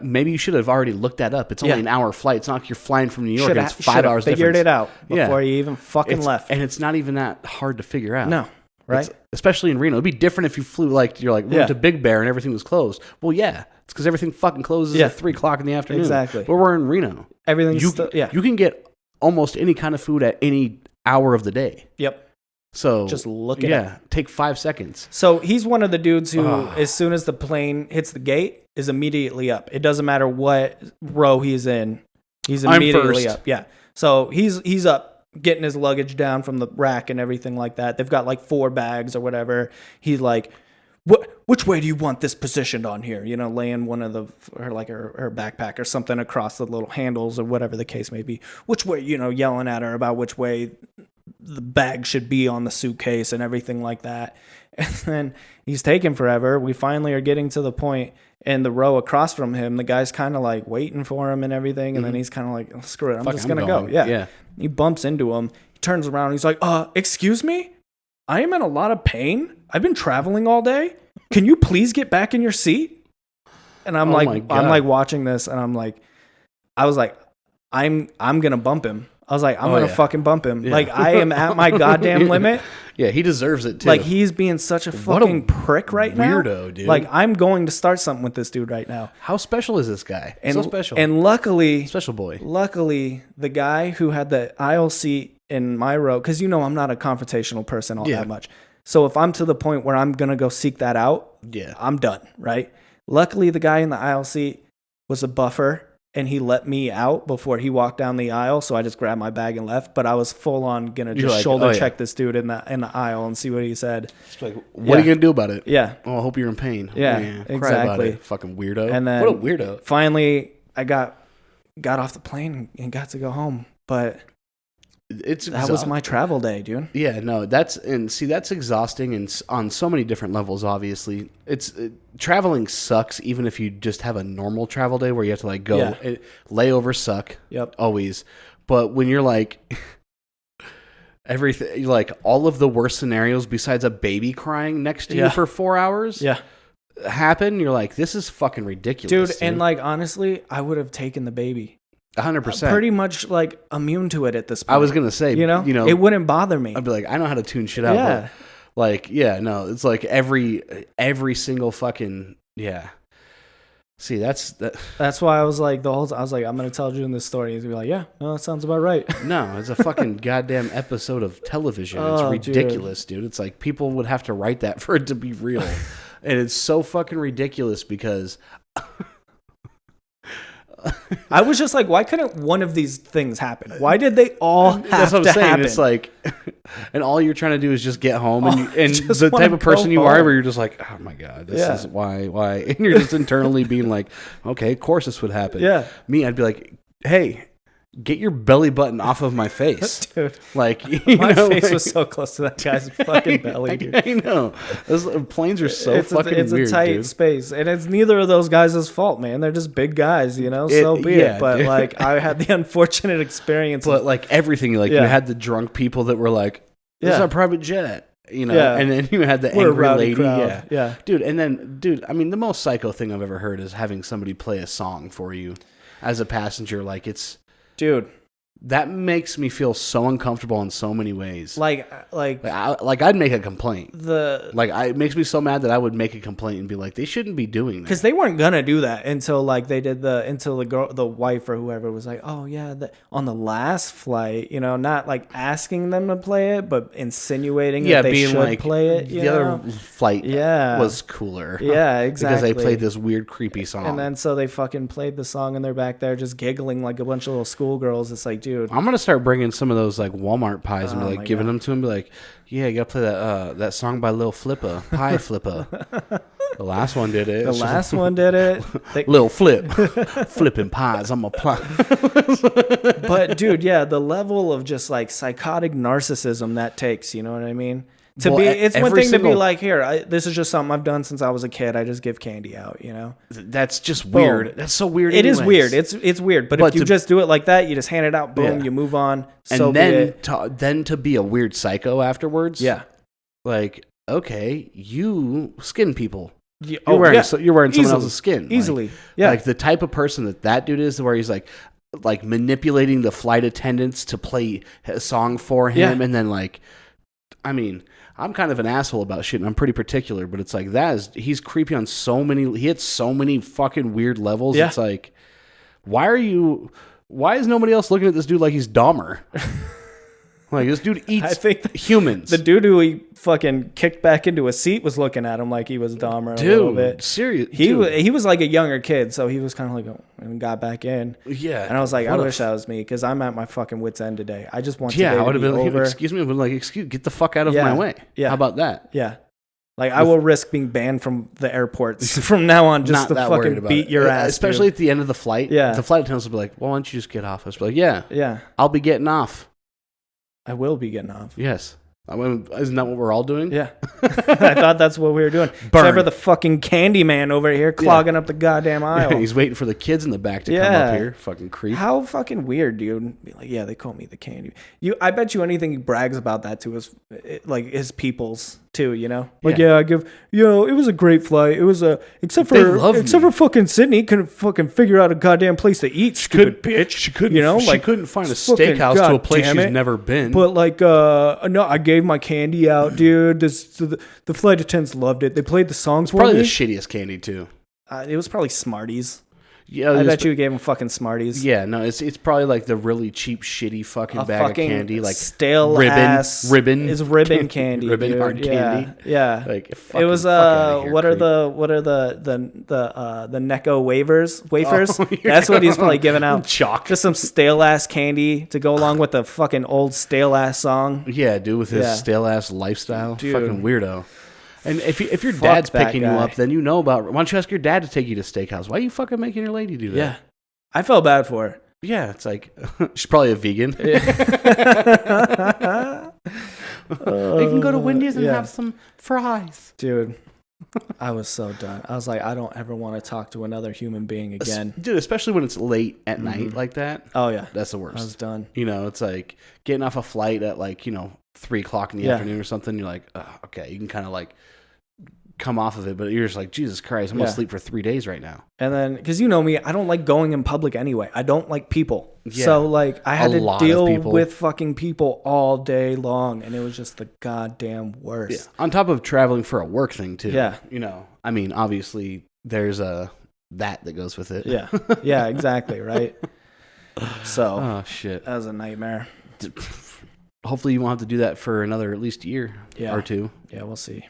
maybe you should have already looked that up. It's only an hour flight. It's not like you're flying from New York and it's 5 hours difference. Figured it out before you even fucking left. And it's not even that hard to figure out. No, right? Especially in Reno. It'd be different if you flew we went to Big Bear and everything was closed. Well, yeah, it's because everything fucking closes at 3 o'clock in the afternoon. Exactly. But we're in Reno. Everything's you can get almost any kind of food at any hour of the day. Yep. So just look it up. Take 5 seconds. So he's one of the dudes who, as soon as the plane hits the gate, is immediately up. It doesn't matter what row he's in. He's immediately up. Yeah. So he's up, getting his luggage down from the rack and everything like that. They've got like 4 bags or whatever. He's like, which way do you want this positioned on here? You know, laying one of her backpack or something across the little handles or whatever the case may be. Which way, yelling at her about which way the bag should be on the suitcase and everything like that. And then he's taking forever. We finally are getting to the point in the row across from him. The guy's kind of like waiting for him and everything. And then he's kind of like, oh, screw it. I'm just going to go. Yeah. He bumps into him. He turns around. He's like, excuse me? I am in a lot of pain. I've been traveling all day. Can you please get back in your seat? And I'm I'm watching this and I was like, I'm going to bump him. I was like, I'm going to fucking bump him. Yeah. Like, I am at my goddamn limit. Yeah, he deserves it, too. Like, he's being such a fucking prick right now. Weirdo, dude. Like, I'm going to start something with this dude right now. How special is this guy? So special. And luckily... Special boy. Luckily, the guy who had the aisle seat in my row... Because, I'm not a confrontational person all that much. So, if I'm to the point where I'm going to go seek that out, I'm done, right? Luckily, the guy in the aisle seat was a buffer... And he let me out before he walked down the aisle, so I just grabbed my bag and left. But I was full on gonna just shoulder check this dude in the aisle and see what he said. Like, what are you gonna do about it? Yeah. Oh, I hope you're in pain. Yeah, exactly. Cry about it, fucking weirdo. And then what a weirdo. Finally, I got off the plane and got to go home. But that was my travel day, dude. Yeah, no, that's exhausting and on so many different levels. Obviously, traveling sucks. Even if you just have a normal travel day where you have to like go, layovers suck. Yep, always. But when you're like everything, like all of the worst scenarios besides a baby crying next to you for 4 hours, happen. You're like, this is fucking ridiculous, dude. And like honestly, I would have taken the baby. 100%. Pretty much like immune to it at this point. I was gonna say, it wouldn't bother me. I'd be like, I know how to tune shit out. Yeah. But like, no, it's like every single fucking See, that's why I was like I was like, I'm gonna tell June this story. He's gonna be like, yeah, no, that sounds about right. No, it's a fucking goddamn episode of television. It's ridiculous, dude. It's like people would have to write that for it to be real, and it's so fucking ridiculous because. I was just like, why couldn't one of these things happen? Why did they all have That's what I'm saying. Happen? It's like, and all you're trying to do is just get home, and the type of person you are, where you're just like, oh my god, this is why, and you're just internally being like, okay, of course this would happen. Yeah, me, I'd be like, hey, get your belly button off of my face, dude. Like, my face was so close to that guy's fucking belly, dude. I know. Those planes are so fucking weird, it's a tight dude. space, and it's neither of those guys' fault, man. They're just big guys, so be it. But dude. Like, I had the unfortunate experience. But like everything, like you had the drunk people that were like, "This is our private jet." And then you had the angry lady, crowd. Yeah, dude. And then, dude, I mean, the most psycho thing I've ever heard is having somebody play a song for you as a passenger. Like, dude, that makes me feel so uncomfortable in so many ways. Like I'd make a complaint. It makes me so mad that I would make a complaint and be like, they shouldn't be doing that. Because they weren't gonna do that until like they did until the girl, the wife or whoever was like, oh yeah, on the last flight, not like asking them to play it, but insinuating that they should like, play it. The other flight was cooler. Yeah, exactly. Because they played this weird, creepy song. And then so they fucking played the song and they're back there just giggling like a bunch of little schoolgirls. It's like, dude. I'm gonna start bringing some of those like Walmart pies and be like giving them to him. Be like, yeah, you gotta play that song by Lil Flippa, Pie Flippa. The last one did it. Lil Flip, flipping pies. I'm apply. But dude, the level of just like psychotic narcissism that takes. You know what I mean? It's one thing to be like, here, this is just something I've done since I was a kid. I just give candy out, you know? That's just weird. That's so weird. It is weird. It's weird. But if you just do it like that, you just hand it out, boom, you move on. And then to be a weird psycho afterwards. Yeah. Like, okay, you skin people. You're wearing someone else's skin. Easily. Like the type of person that dude is, where he's like manipulating the flight attendants to play a song for him. And then I mean, I'm kind of an asshole about shit, and I'm pretty particular, but it's like he's creepy on he hits so many fucking weird levels. It's like, why is nobody else looking at this dude like he's Dahmer? Like, this dude eats humans. The dude who he fucking kicked back into a seat was looking at him like he was Dahmer a little bit. Serious. He was like a younger kid, so he was kind of like, and got back in. Yeah. And I was like, I wish that was me, because I'm at my fucking wit's end today. I just want I would have been over. Like, excuse me. I would like, get the fuck out of my way. Yeah. How about that? Yeah. Like, I will risk being banned from the airports from now on just to fucking beat your ass. Especially at the end of the flight. Yeah. The flight attendants will be like, well, why don't you just get off? I was like, yeah. I'll be getting off. I will be getting off. Yes. Isn't that what we're all doing? Yeah. I thought that's what we were doing. Except for the fucking candy man over here clogging up the goddamn aisle. Yeah, he's waiting for the kids in the back to come up here. Fucking creep. How fucking weird, dude. Be like, yeah, they call me the candy. I bet you anything he brags about that to his peoples too, you know? Like, I give, it was a great flight. It was except for fucking Sydney couldn't fucking figure out a goddamn place to eat. Stupid bitch. She couldn't, she couldn't find a steakhouse to a place she's never been. But no, I gave my candy out, dude. The flight attendants loved it. They played the songs for me. Probably the shittiest candy too. It was probably Smarties. Yeah, I bet you gave him fucking Smarties. Yeah, no, it's probably like the really cheap, shitty fucking bag of candy, like stale ribbon. It's ribbon candy, ribbon dude. hard candy. Yeah. Like it was what are the Necco wafers? That's what he's probably giving out. Chalk. Just some stale ass candy to go along with the fucking old stale ass song. Yeah, dude, with his stale ass lifestyle, dude. Fucking weirdo. And if your dad's picking you up, then you know about. Why don't you ask your dad to take you to steakhouse? Why are you fucking making your lady do that? Yeah, I felt bad for her. Yeah, it's like she's probably a vegan. You can go to Wendy's and have some fries, dude. I was so done. I was like, I don't ever want to talk to another human being again, dude. Especially when it's late at night like that. Oh yeah, that's the worst. I was done. It's like getting off a flight at 3:00 in the afternoon or something. You're like, oh, okay, you can kind of come off of it, but you're just like, Jesus Christ, I'm gonna sleep for 3 days right now. And then, because you know me, I don't like going in public anyway. I don't like people. So I had to deal with fucking people all day long, and it was just the goddamn worst. Yeah. On top of traveling for a work thing too. Yeah. I mean, obviously there's that goes with it. Yeah. Yeah, exactly. Right. So. Oh shit. That was a nightmare. Hopefully you won't have to do that for another at least year or two. Yeah, we'll see.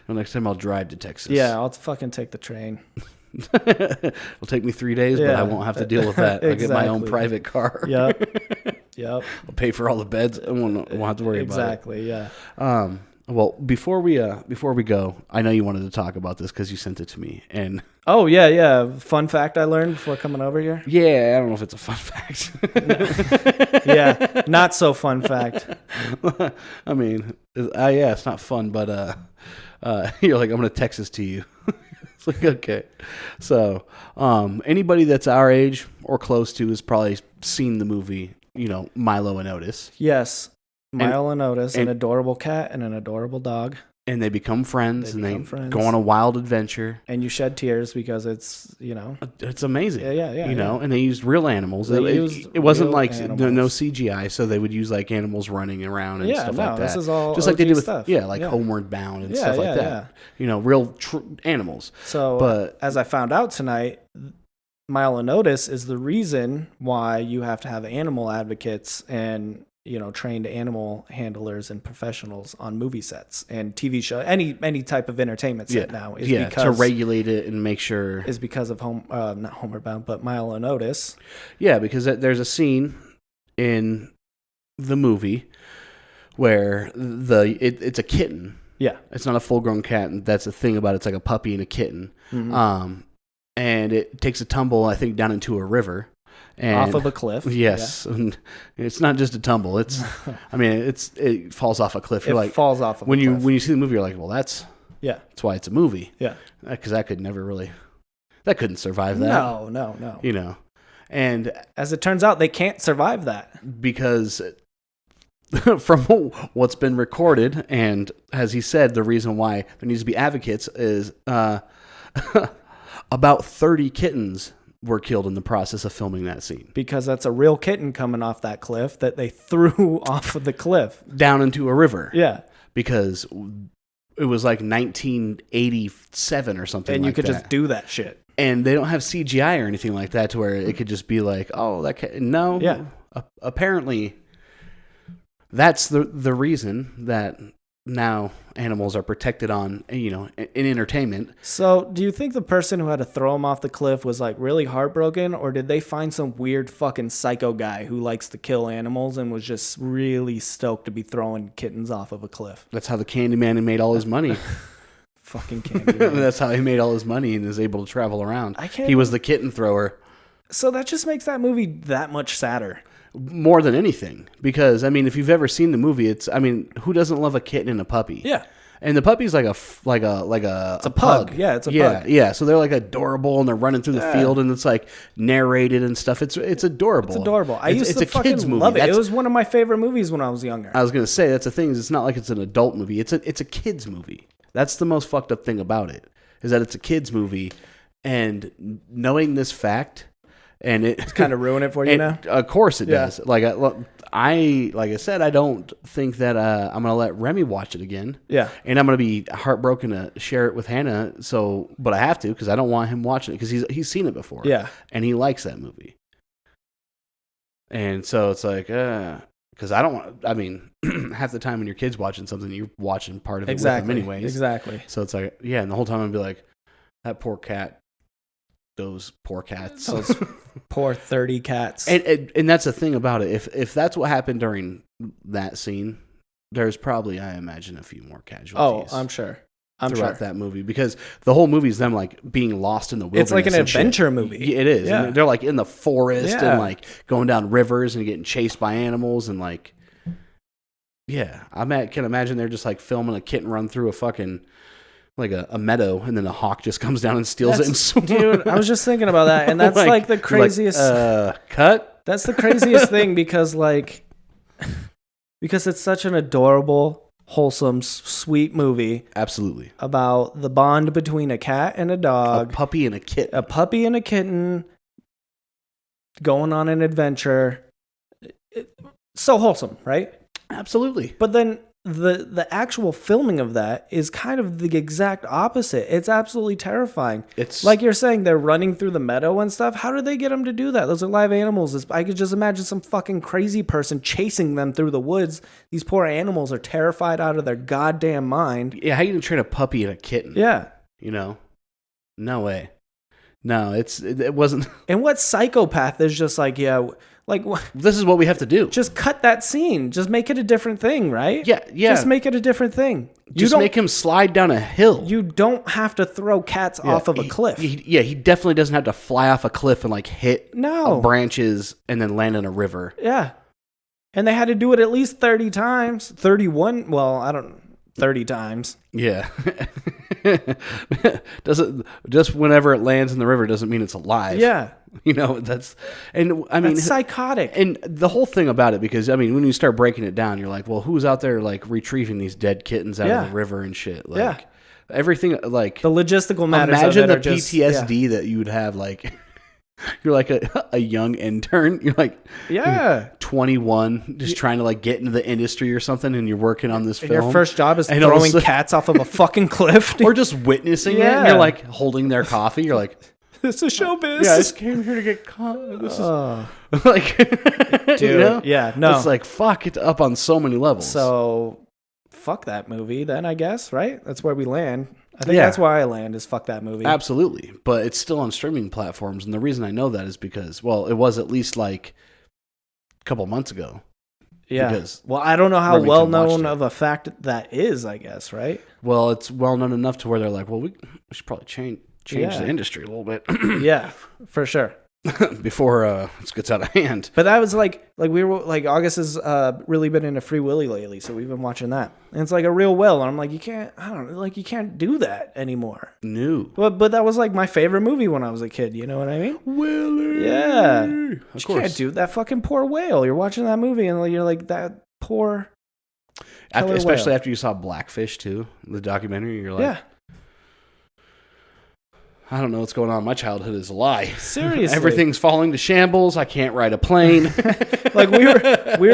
Next time I'll drive to Texas. Yeah, I'll fucking take the train. It'll take me 3 days, but I won't have to deal with that. Exactly. I'll get my own private car. Yep. I'll pay for all the beds. I won't have to worry about it. Exactly, yeah. Well, before we go, I know you wanted to talk about this because you sent it to me, and oh yeah, fun fact I learned before coming over here. Yeah, I don't know if it's a fun fact. Yeah, not so fun fact. I mean, it's not fun, but you're like, I'm gonna text this to you. It's like, okay, so anybody that's our age or close to has probably seen the movie, Milo and Otis. Yes. Milo and Otis, an adorable cat and an adorable dog. And they become friends, they go on a wild adventure. And you shed tears because it's, It's amazing. Yeah. And they used real animals. It wasn't like no CGI, so they would use like animals running around and stuff like that. This is all just like they did with stuff. Homeward Bound and stuff like that. Real animals. So, but as I found out tonight, Milo and Otis is the reason why you have to have animal advocates and trained animal handlers and professionals on movie sets and TV show, any type of entertainment set now is because to regulate it and make sure is because of not Homeward Bound, but Milo and Otis. Yeah, because there's a scene in the movie where it's a kitten. Yeah, it's not a full grown cat, and that's the thing about it. It's like a puppy and a kitten. Mm-hmm. And it takes a tumble, I think, down into a river. And off of a cliff. Yes. Yeah. And it's not just a tumble. It's, I mean, it falls off a cliff. You're like, falls off of when a cliff. When you see the movie, you're like, well, that's why it's a movie. Yeah. Because that couldn't survive that. No. You know, and as it turns out, they can't survive that. Because from what's been recorded, and as he said, the reason why there needs to be advocates is about 30 kittens were killed in the process of filming that scene. Because that's a real kitten coming off that cliff that they threw off of the cliff. Down into a river. Yeah. Because it was like 1987 or something like that. And you could just do that shit. And they don't have CGI or anything like that to where it could just be like, oh, that cat. No. Yeah. Apparently, that's the reason that now animals are protected in entertainment. So do you think the person who had to throw him off the cliff was like really heartbroken, or did they find some weird fucking psycho guy who likes to kill animals and was just really stoked to be throwing kittens off of a cliff? That's how the Candyman made all his money. Fucking Candyman. That's how he made all his money and is able to travel around. He was the kitten thrower. So that just makes that movie that much sadder. More than anything, because I mean, if you've ever seen the movie, who doesn't love a kitten and a puppy? Yeah, and the puppy's like a it's a pug. Yeah, it's a pug. Yeah. So they're like adorable, and they're running through the field, and it's like narrated and stuff. It's adorable. It's adorable. I used to fucking love it. It was one of my favorite movies when I was younger. I was gonna say that's the thing. Is it's not like it's an adult movie. It's a kids movie. That's the most fucked up thing about it, is that it's a kids movie, and knowing this fact. And it's kind of ruin it for you now. Of course it does. Like I said, I don't think that I'm gonna let Remy watch it again. Yeah, and I'm gonna be heartbroken to share it with Hannah. So, but I have to because I don't want him watching it because he's seen it before. Yeah, and he likes that movie. And so it's like, because I don't want. I mean, half the time when your kid's watching something, you're watching part of it with them anyways. Exactly. So it's like, yeah, and the whole time I'd be like, that poor cat. Those poor cats. Those poor 30 cats. And that's the thing about it. If that's what happened during that scene, there's probably, I imagine, a few more casualties. Oh, I'm sure. Throughout that movie, because the whole movie is them like being lost in the wilderness. It's like an adventure movie. It is. Yeah. And they're like in the forest and like going down rivers and getting chased by animals and like, yeah, can imagine they're just like filming a kitten run through a fucking like a meadow, and then a hawk just comes down and steals it and swims. Dude, I was just thinking about that, and that's like the craziest cut. That's the craziest thing because it's such an adorable, wholesome, sweet movie. Absolutely. About the bond between a cat and a dog, a puppy and a kitten. A puppy and a kitten going on an adventure. So wholesome, right? Absolutely. But then the actual filming of that is kind of the exact opposite. It's absolutely terrifying. It's like you're saying, they're running through the meadow and stuff. How did they get them to do that? Those are live animals. I could just imagine some fucking crazy person chasing them through the woods. These poor animals are terrified out of their goddamn mind. Yeah, how you gonna train a puppy and a kitten? Yeah. You know? No way. No, it wasn't. And what psychopath is just like, yeah, like this is what we have to do. Just cut that scene. Just make it a different thing, right? Yeah. Just make it a different thing. Just make him slide down a hill. You don't have to throw cats off of a cliff. He definitely doesn't have to fly off a cliff and like hit branches and then land in a river. Yeah. And they had to do it at least 30 times. 31, well, I don't 30 times. Yeah. Doesn't just whenever it lands in the river doesn't mean it's alive. Yeah. You know, that's psychotic. And the whole thing about it, because I mean, when you start breaking it down, you're like, well, who's out there like retrieving these dead kittens out of the river and shit? Like everything, like the logistical matters. Imagine the PTSD that you would have, like you're like a young intern. You're like 21, just trying to like get into the industry or something, and you're working on this film. Your first job is throwing cats off of a fucking cliff, or just witnessing it. And you're like holding their coffee. You're like, "This is showbiz." Yeah, I just came here to get caught. This is like, dude. You know? Yeah, no, it's like fuck. It's up on so many levels. So fuck that movie, then I guess. Right? That's where we land. I think that's where I land is fuck that movie. Absolutely. But it's still on streaming platforms. And the reason I know that is because, well, it was at least like a couple months ago. Yeah. Well, I don't know how well known of a fact that is, I guess, right? Well, it's well known enough to where they're like, well, we should probably change the industry a little bit. Yeah, for sure. before it gets out of hand. But that was like we were like August has really been into Free Willy lately, so we've been watching that, and it's like a real whale, and I'm like, you can't do that anymore. No, but that was like my favorite movie when I was a kid. You know what I mean? Willy. Yeah, Of course. Can't do that fucking poor whale. You're watching that movie, and you're like that poor. Especially whale. after you saw Blackfish too, the documentary. You're like, Yeah. I don't know what's going on. My childhood is a lie. Seriously. Everything's falling to shambles. I can't ride a plane. Like we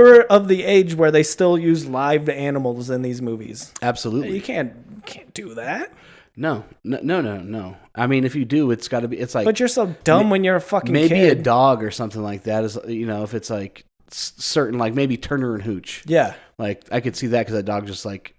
were of the age where they still use live animals in these movies. Absolutely. You can't do that. No. I mean, if you do, it's got to be. It's like. But you're so dumb when you're a fucking maybe kid. a dog or something like that is. If it's like certain, like maybe Turner and Hooch. Yeah. Like I could see that because that dog just like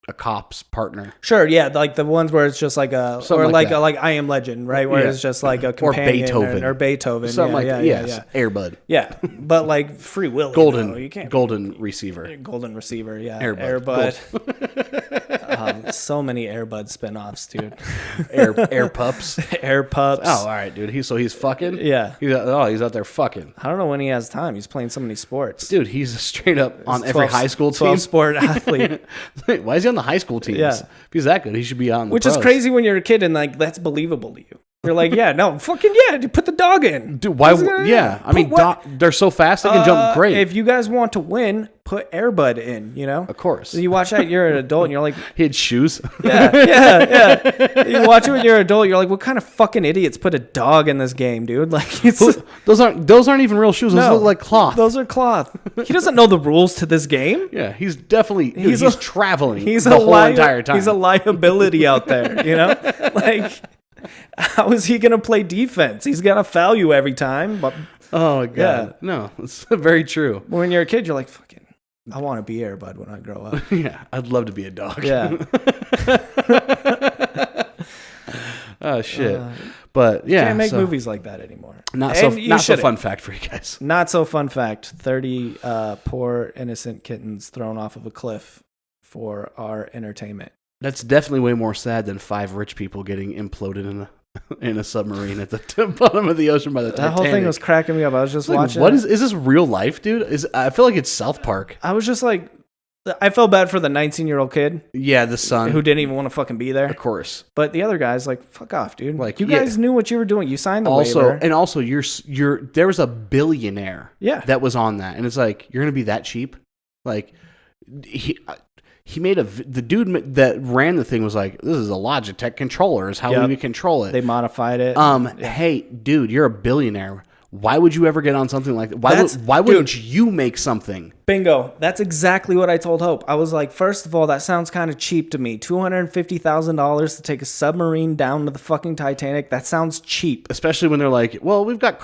a cop's partner. Sure, yeah, like the ones where it's just like Something or like like I Am Legend, right? Where it's just like a companion or Beethoven, something like that. Yes, yeah. Airbud. Yeah, but like Free Willy, you can't. Golden receiver, yeah. Airbud. So many Airbud spinoffs, dude. Air pups. Air pups. Oh, all right, dude. He's fucking. Yeah. He's out there fucking. I don't know when he has time. He's playing so many sports. Dude, he's straight up on every high school team. 12-sport athlete. Why is he on the high school teams? Yeah. If he's that good, he should be on the Which pros. is crazy when you're a kid and like that's believable to you. You're like, yeah, no, fucking yeah, dude, put the dog in. Dude, why? Yeah, I mean, they're so fast they can jump great. If you guys want to win, put Airbud in, Of course. So you watch that, you're an adult, and you're like... He had shoes. Yeah. You watch it when you're an adult, you're like, what kind of fucking idiots put a dog in this game, dude? Like, it's... Those aren't even real shoes. Those look like cloth. Those are cloth. He doesn't know the rules to this game. Yeah, he's definitely... He's traveling the whole entire time. He's a liability out there, Like... How is he going to play defense? He's going to foul you every time. But oh, God. Yeah. No, it's very true. When you're a kid, you're like, fucking, I want to be Airbud when I grow up. Yeah, I'd love to be a dog. Yeah. Oh, shit. But, yeah. You can't make movies like that anymore. Not so fun fact for you guys. Not so fun fact. 30 poor innocent kittens thrown off of a cliff for our entertainment. That's definitely way more sad than 5 rich people getting imploded in a submarine at the bottom of the ocean by the Titanic. That whole thing was cracking me up. I was just watching. What is this real life, dude? I feel like it's South Park. I was just like, I felt bad for the 19-year-old kid. Yeah, the son who didn't even want to fucking be there. Of course. But the other guy's like, fuck off, dude. Like you guys knew what you were doing. You signed the waiver. And also, there was a billionaire. That was on that, and it's like you're gonna be that cheap, like he made the dude that ran the thing was like, this is a Logitech controller is how we control it. They modified it. Hey, dude, you're a billionaire. Why would you ever get on something like that? Why wouldn't you make something? Bingo. That's exactly what I told Hope. I was like, first of all, that sounds kind of cheap to me. $250,000 to take a submarine down to the fucking Titanic. That sounds cheap. Especially when they're like, well, we've got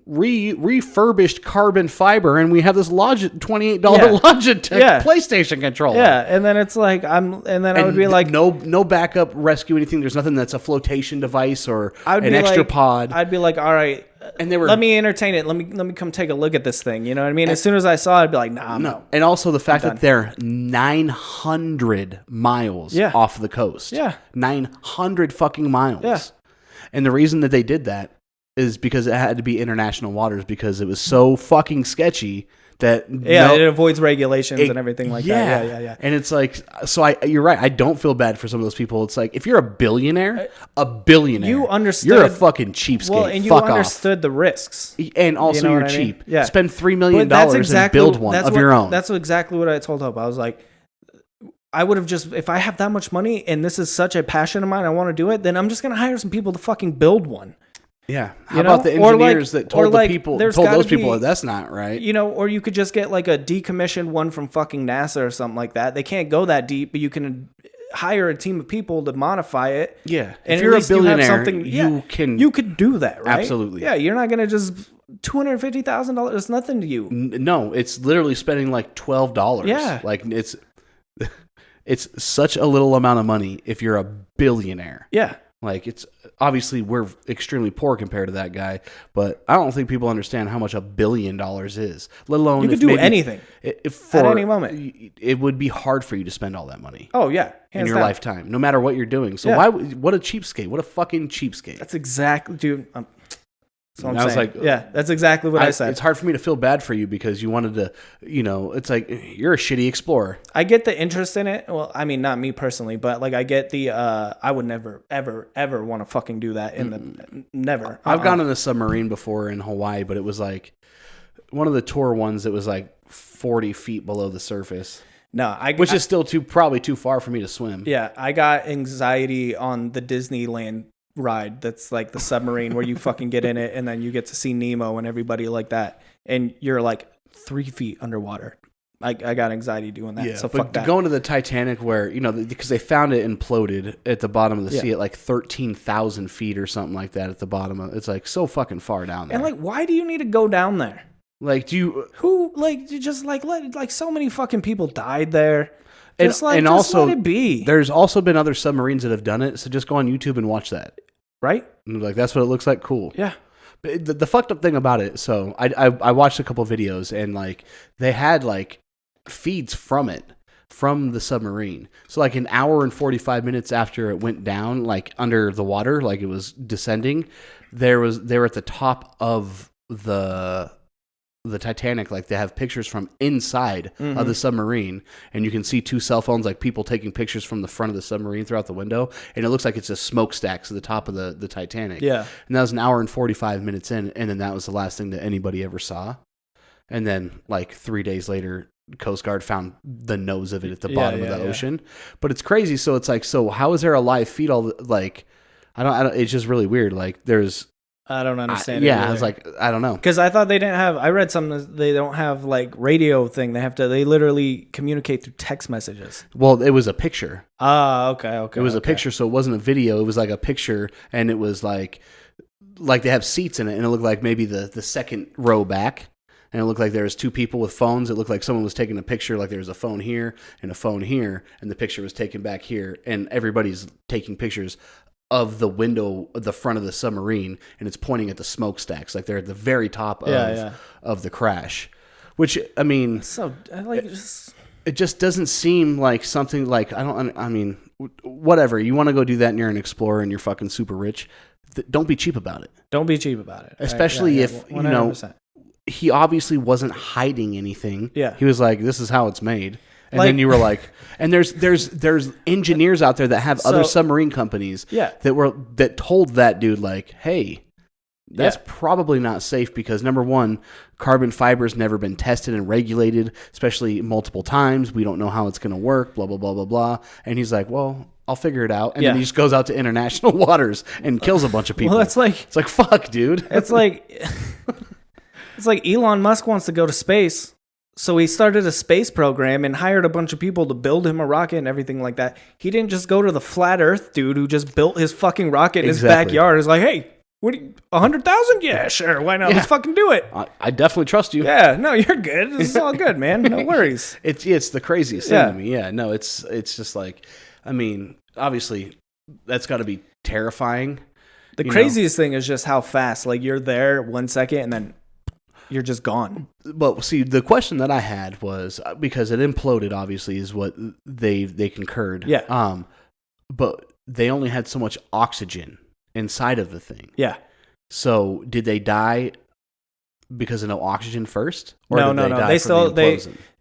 refurbished carbon fiber and we have this $28 Logitech PlayStation controller. Yeah, and then it's like I would be like, no backup rescue anything. There's nothing that's a flotation device or an extra pod. I'd be like, all right. And they were, let me entertain it. Let me come take a look at this thing. You know what I mean? As soon as I saw it, I'd be like, nah, no. And also the fact that they're 900 miles off the coast. Yeah. 900 fucking miles. Yeah. And the reason that they did that is because it had to be international waters because it was so fucking sketchy that it avoids regulations and everything like that. Yeah. And it's like, you're right. I don't feel bad for some of those people. It's like if you're a billionaire, you understood. You're a fucking cheapskate. Well, and you Fuck understood the risks, and also you're cheap. I mean? Yeah. Spend $3 million and build one of your own. That's exactly what I told Hope. I was like, I would have just, if I have that much money and this is such a passion of mine, I want to do it. Then I'm just gonna hire some people to fucking build one. Yeah. How about the engineers that told those people that that's not right? Or you could just get like a decommissioned one from fucking NASA or something like that. They can't go that deep, but you can hire a team of people to modify it. Yeah. And if you're a billionaire, you could do that, right? Absolutely. Yeah. You're not going to just $250,000. It's nothing to you. No, it's literally spending like $12. Yeah. Like it's such a little amount of money if you're a billionaire. Yeah. Like it's obviously we're extremely poor compared to that guy, but I don't think people understand how much $1 billion is. Let alone you could do anything at any moment. It would be hard for you to spend all that money. Oh yeah, in your lifetime, no matter what you're doing. So what a cheapskate! What a fucking cheapskate! That's exactly, dude. So I'm saying, like, yeah, that's exactly what I said. It's hard for me to feel bad for you because you wanted to, it's like you're a shitty explorer. I get the interest in it. Well, I mean, not me personally, but like I get the. I would never, ever, ever want to fucking do that never. I've gone on a submarine before in Hawaii, but it was like one of the tour ones that was like 40 feet below the surface. No, which is still probably too far for me to swim. Yeah, I got anxiety on the Disneyland ride that's like the submarine where you fucking get in it and then you get to see Nemo and everybody like that and you're like 3 feet underwater. I got anxiety doing that. Yeah, so fuck that. Going to the Titanic where because they found it imploded at the bottom of the sea at like 13,000 feet or something like that at the bottom of it's like so fucking far down there. And like, why do you need to go down there? Like, so many fucking people died there. And also, let it be. There's also been other submarines that have done it, so just go on YouTube and watch that. Right? And like, that's what it looks like. Cool. Yeah. But the fucked up thing about it, so I watched a couple videos, and like they had like feeds from the submarine. So like an hour and 45 minutes after it went down, like under the water, like it was descending, they were at the top of the Titanic, like they have pictures from inside of the submarine, and you can see two cell phones, like people taking pictures from the front of the submarine throughout the window, and it looks like it's a smokestacks at the top of the Titanic. Yeah. And that was an hour and 45 minutes in, and then that was the last thing that anybody ever saw. And then like 3 days later, Coast Guard found the nose of it at the bottom of the ocean. But it's crazy. So it's like, so how is there a live feed? Like, I don't. It's just really weird. Like there's. I don't understand. I was like, I don't know. Because I thought they didn't have. I read something. They don't have like radio thing. They literally communicate through text messages. Well, it was a picture. Okay. It was a picture, so it wasn't a video. It was like a picture, and it was like they have seats in it, and it looked like maybe the second row back, and it looked like there was two people with phones. It looked like someone was taking a picture, like there was a phone here and a phone here, and the picture was taken back here, and everybody's taking pictures of the window, the front of the submarine, and it's pointing at the smokestacks, like they're at the very top of the crash. Which, I mean, it just doesn't seem like something like I mean, whatever. You want to go do that, and you're an explorer, and you're fucking super rich. Don't be cheap about it. Don't be cheap about it, especially if 100%. He obviously wasn't hiding anything. Yeah, he was like, "This is how it's made." And then you were like, and there's engineers out there that have other submarine companies that told that dude like, hey, that's probably not safe because number one, carbon fiber's never been tested and regulated, especially multiple times. We don't know how it's going to work, blah, blah, blah, blah, blah. And he's like, well, I'll figure it out. And then he just goes out to international waters and kills a bunch of people. Well, it's like, fuck, dude. It's like Elon Musk wants to go to space. So he started a space program and hired a bunch of people to build him a rocket and everything like that. He didn't just go to the flat Earth dude who just built his fucking rocket in his backyard. He's like, hey, what? 100,000? Yeah, sure. Why not? Let's fucking do it. I definitely trust you. Yeah, no, you're good. This is all good, man. No worries. It's the craziest thing to me. Yeah, no, it's just like, I mean, obviously that's got to be terrifying. The craziest thing is just how fast. Like you're there 1 second and then you're just gone. But see, the question that I had was because it imploded. Obviously, is what they concurred. Yeah. But they only had so much oxygen inside of the thing. Yeah. So did they die because of no oxygen first? Or no.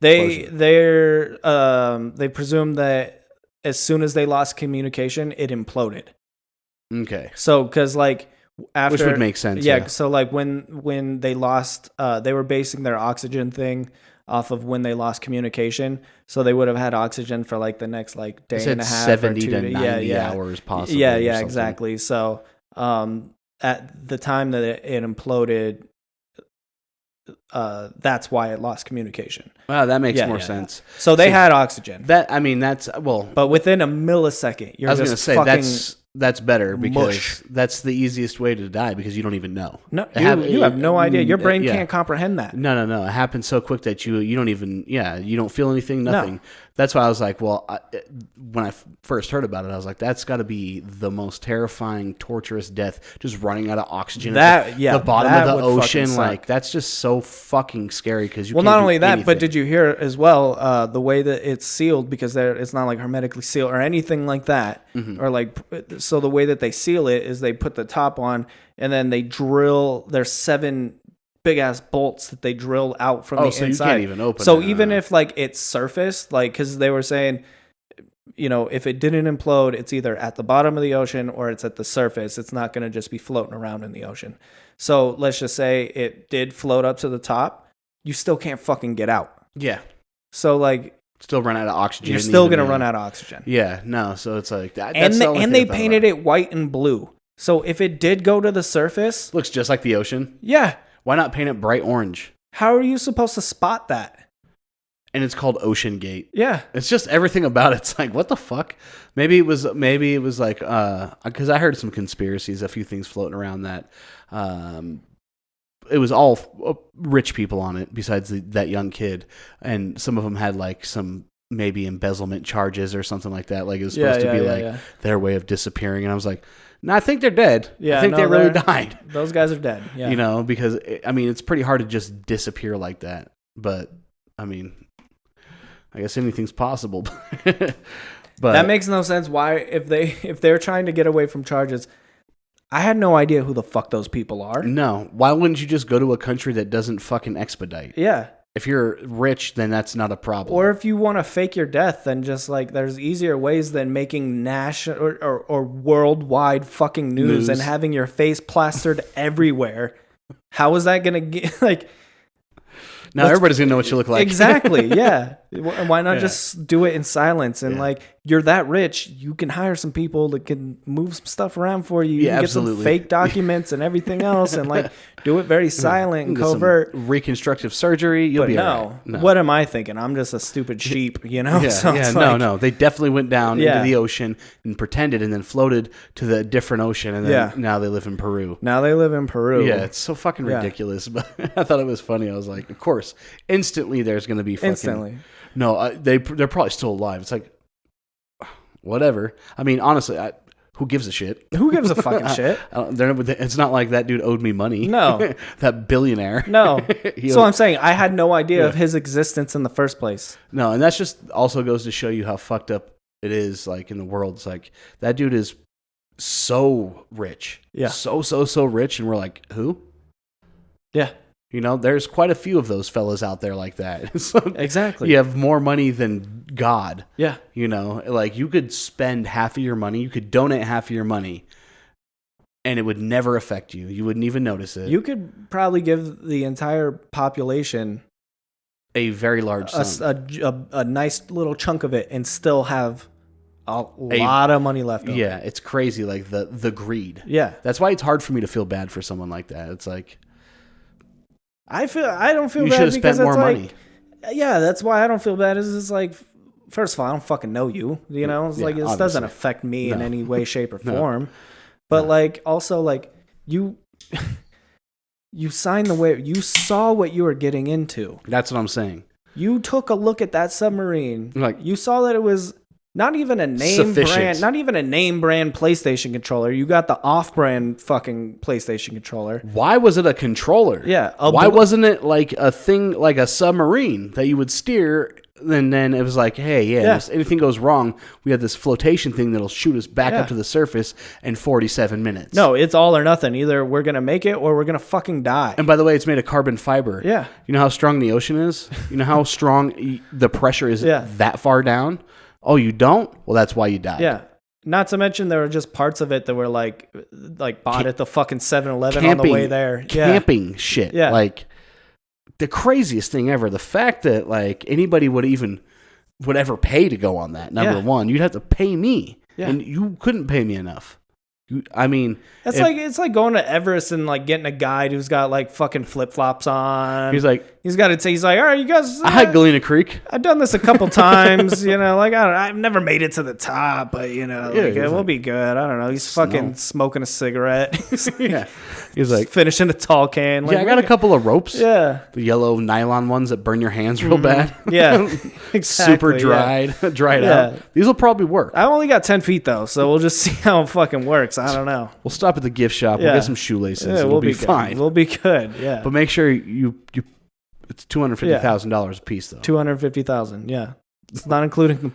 They presume that as soon as they lost communication, it imploded. Okay. So because like. After, which would make sense. Yeah, so like when they lost, they were basing their oxygen thing off of when they lost communication. So they would have had oxygen for like the next like day and a half, 70 to 90 hours possibly. Yeah, exactly. So at the time that it imploded, that's why it lost communication. Wow, that makes more sense. So they had oxygen. But within a millisecond, you're just fucking. That's better because that's the easiest way to die because you don't even know. No, you have no idea. Your brain can't comprehend that. No. It happens so quick that you don't even, you don't feel anything, nothing. That's why I was like, well, when I first heard about it, I was like, that's got to be the most terrifying, torturous death, just running out of oxygen at the bottom of the ocean. Like, that's just so fucking scary because you can't not only that, anything. but did you hear as well the way that it's sealed, because it's not like hermetically sealed or anything like that. Or like, so the way that they seal it is they put the top on and then they drill, there's 7 big ass bolts that they drilled out from the inside. You can't even open it. So even if like it's surfaced, like, because they were saying, you know, if it didn't implode, it's either at the bottom of the ocean or it's at the surface. It's not going to just be floating around in the ocean. So let's just say it did float up to the top, you still can't fucking get out. Yeah. So like, still run out of oxygen. You're still going to run out of oxygen. Yeah. No. So it's like that. And they painted it white and blue. So if it did go to the surface, looks just like the ocean. Yeah. Why not paint it bright orange? How are you supposed to spot that? And it's called OceanGate. Yeah. It's just everything about it's like, what the fuck? Maybe it was like, because I heard some conspiracies, a few things floating around that it was all rich people on it besides that young kid. And some of them had like some maybe embezzlement charges or something like that. Like it was supposed to be their way of disappearing. And I was like, no, I think they're dead. Yeah, I think they really died. Those guys are dead. Yeah. You know, because I mean, it's pretty hard to just disappear like that. But I mean, I guess anything's possible. But that makes no sense. Why, if they're trying to get away from charges, I had no idea who the fuck those people are. No, why wouldn't you just go to a country that doesn't fucking expedite? Yeah. If you're rich, then that's not a problem. Or if you want to fake your death, then just like there's easier ways than making national or worldwide fucking news and having your face plastered everywhere. How is that going to get like... Now everybody's going to know what you look like. Exactly, yeah. Why not just do it in silence? And like, you're that rich, you can hire some people that can move some stuff around for you. You can get some fake documents and everything else and like do it very silent and covert. Reconstructive surgery, you'll be all right. No. What am I thinking? I'm just a stupid sheep, you know? No. They definitely went down into the ocean and pretended and then floated to the different ocean and then now they live in Peru. Yeah, it's so fucking ridiculous. But I thought it was funny. I was like, of course, instantly there's going to be fucking... No, they're probably still alive. It's like, whatever. I mean, honestly, who gives a shit? Who gives a fucking shit? It's not like that dude owed me money. No. That billionaire. No. So I'm saying I had no idea of his existence in the first place. No, and that's just also goes to show you how fucked up it is, like, in the world. It's like, that dude is so rich. Yeah. So rich, and we're like, who? Yeah. You know, there's quite a few of those fellas out there like that. So exactly. You have more money than God. Yeah. You know, like you could spend half of your money, you could donate half of your money, and it would never affect you. You wouldn't even notice it. You could probably give the entire population a very large sum. A nice little chunk of it and still have a lot of money left over. Yeah, it's crazy, like the greed. Yeah. That's why it's hard for me to feel bad for someone like that. It's like... I don't feel bad. You should have spent more money. Yeah, that's why I don't feel bad. Is like, first of all, I don't fucking know you. You know, it's like this doesn't affect me in any way, shape, or form. But like, also like you signed the waiver. You saw what you were getting into. That's what I'm saying. You took a look at that submarine. Like, you saw that it was not even a name brand, not even a name brand PlayStation controller. You got the off-brand fucking PlayStation controller. Why was it a controller? Yeah. Why wasn't it like a thing, like a submarine that you would steer? And then it was like, hey, if anything goes wrong, we have this flotation thing that'll shoot us back up to the surface in 47 minutes. No, it's all or nothing. Either we're going to make it or we're going to fucking die. And by the way, it's made of carbon fiber. Yeah. You know how strong the ocean is? You know how strong the pressure is that far down? Oh, you don't? Well, that's why you died. Yeah. Not to mention there were just parts of it that were like bought at the fucking 7-Eleven on the way there. Camping shit. Yeah. Like the craziest thing ever. The fact that like anybody would ever pay to go on that. Number one, you'd have to pay me. Yeah. And you couldn't pay me enough. It's like going to Everest and like getting a guide who's got like fucking flip-flops on. He's like, He's got to. He's like, all right, you guys. I hiked Galena Creek. I've done this a couple times, like I've never made it to the top, but we'll be good. I don't know. He's fucking smoking a cigarette. He's like finishing a tall can. I got a couple of ropes. Yeah, the yellow nylon ones that burn your hands real bad. Yeah, exactly. Super dried, dried out. These will probably work. I only got 10 feet though, so we'll just see how it fucking works. I don't know. We'll stop at the gift shop. We'll get some shoelaces. Yeah, we'll be fine. We'll be good. Yeah, but make sure you. It's $250,000 a piece, though. $250,000, yeah. It's not including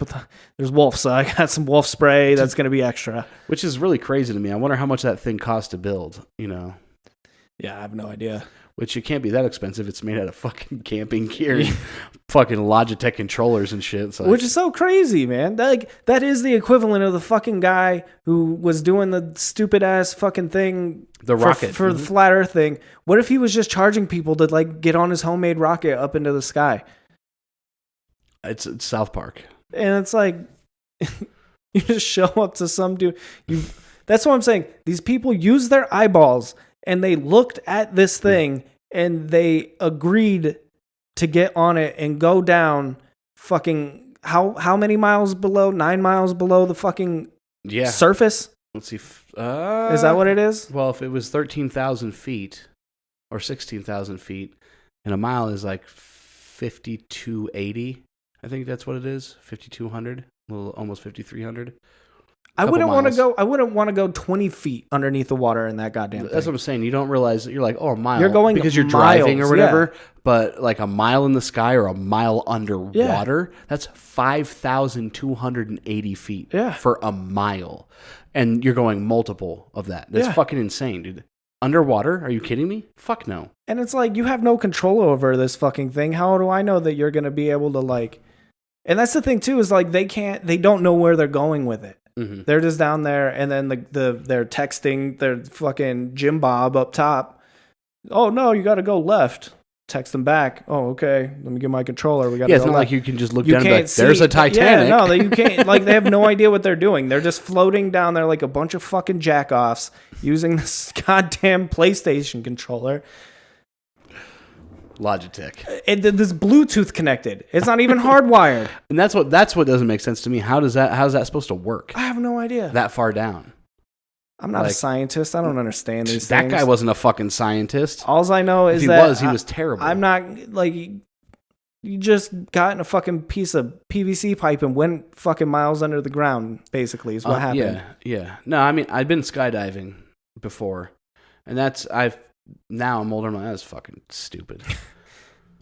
there's wolf, so I got some wolf spray that's going to be extra. Which is really crazy to me. I wonder how much that thing costs to build, Yeah, I have no idea. Which it can't be that expensive. It's made out of fucking camping gear and fucking Logitech controllers and shit. So which is so crazy, man. That is the equivalent of the fucking guy who was doing the stupid ass fucking thing. The rocket. For the flat earth thing. What if he was just charging people to get on his homemade rocket up into the sky? It's South Park. And it's like, you just show up to some dude. That's what I'm saying. These people use their eyeballs and they looked at this thing and they agreed to get on it and go down fucking how many miles below? 9 miles below the fucking surface? Let's see. Is that what it is? Well, if it was 13,000 feet or 16,000 feet, and a mile is like 5,280, I think that's what it is. 5,200, almost 5,300. I wouldn't want to go 20 feet underneath the water in that goddamn thing. That's what I'm saying. You don't realize that you're like, a mile. You're going because you're driving or whatever. Yeah. But like a mile in the sky or a mile underwater, that's 5,280 feet for a mile. And you're going multiple of that. That's fucking insane, dude. Underwater? Are you kidding me? Fuck no. And it's like, you have no control over this fucking thing. How do I know that you're going to be able to and that's the thing too, is like, they don't know where they're going with it. Mm-hmm. They're just down there, and then they're texting their fucking Jim Bob up top. Oh no, you got to go left. Text them back. Oh, okay. Let me get my controller. We got. Yeah, it's not like you can just look down and be like, there's a Titanic. Yeah, no, you can't. They have no idea what they're doing. They're just floating down there like a bunch of fucking jackoffs using this goddamn PlayStation controller. Logitech. This Bluetooth connected. It's not even hardwired. And that's what doesn't make sense to me. How's that supposed to work? I have no idea. That far down. I'm not a scientist. I don't understand these that things. That guy wasn't a fucking scientist. All I know is he was terrible. I'm not you just got in a fucking piece of PVC pipe and went fucking miles under the ground, basically, is what happened. Yeah. No, I mean, I've been skydiving before, and now I'm older. That's fucking stupid.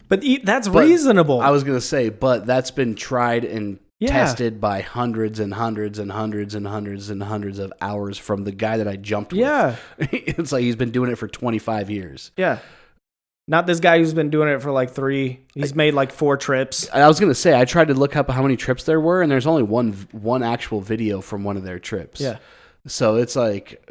But that's reasonable. I was gonna say, but that's been tried and tested by hundreds and hundreds and hundreds and hundreds and hundreds of hours from the guy that I jumped with. Yeah, it's like he's been doing it for 25 years. Yeah, not this guy who's been doing it for 3. He's made 4 trips. I was gonna say, I tried to look up how many trips there were, and there's only one actual video from one of their trips. Yeah, so it's like.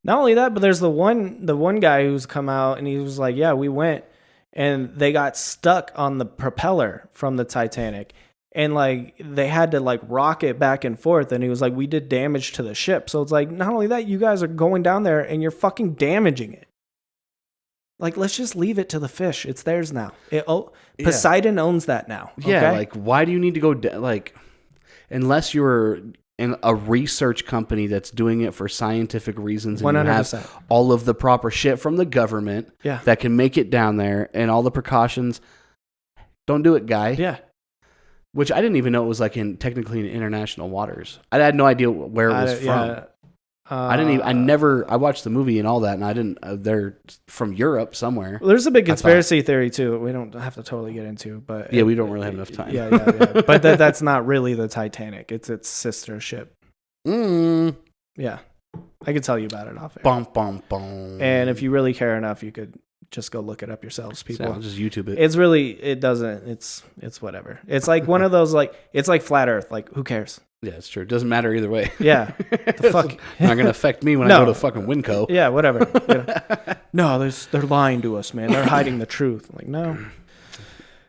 Not only that, but there's the one guy who's come out and he was like, yeah, we went and they got stuck on the propeller from the Titanic. And they had to rock it back and forth. And he was like, we did damage to the ship. So it's like, not only that, you guys are going down there and you're fucking damaging it. Let's just leave it to the fish. It's theirs now. Poseidon owns that now. Okay? Yeah. Why do you need to go, unless you're in a research company that's doing it for scientific reasons, and 100%. You have all of the proper shit from the government that can make it down there and all the precautions. Don't do it, guy. Yeah. Which I didn't even know it was technically in international waters. I had no idea where it was from. Yeah. I watched the movie and all that, and I didn't, they're from Europe somewhere. Well, there's a big conspiracy theory too. We don't have to totally get into, but we don't really have enough time. Yeah. But that's not really the Titanic. It's its sister ship. Yeah. I could tell you about it off air. Bum, bum, bum. And if you really care enough, you could just go look it up yourselves, people. So I'll just YouTube it. It's whatever. It's one of those, it's like flat earth. Who cares? Yeah, it's true. It doesn't matter either way. Yeah. The fuck? Not going to affect me when I go to fucking Winco. Yeah, whatever. No, they're lying to us, man. They're hiding the truth. No.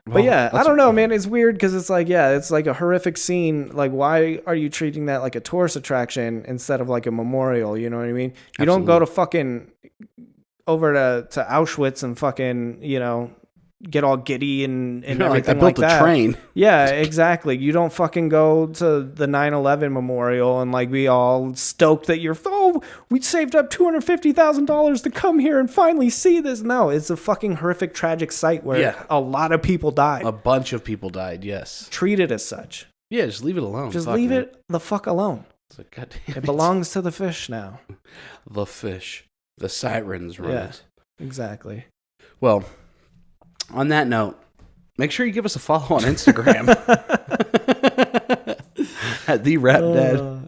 But yeah, I don't know, man. It's weird because it's it's a horrific scene. Why are you treating that like a tourist attraction instead of a memorial? You know what I mean? You don't go to fucking over to Auschwitz and fucking, get all giddy and You're everything I built like that. a train. Yeah, exactly. You don't fucking go to the 9/11 memorial and like be all stoked that we saved up $250,000 to come here and finally see this. No, it's a fucking horrific, tragic sight where a lot of people died. A bunch of people died. Yes. Treat it as such. Yeah, just leave it alone. Just leave it the fuck alone. It's like, goddamn It belongs to the fish now. The fish. The sirens run it. Exactly. Well, on that note, make sure you give us a follow on Instagram at the Rap Dad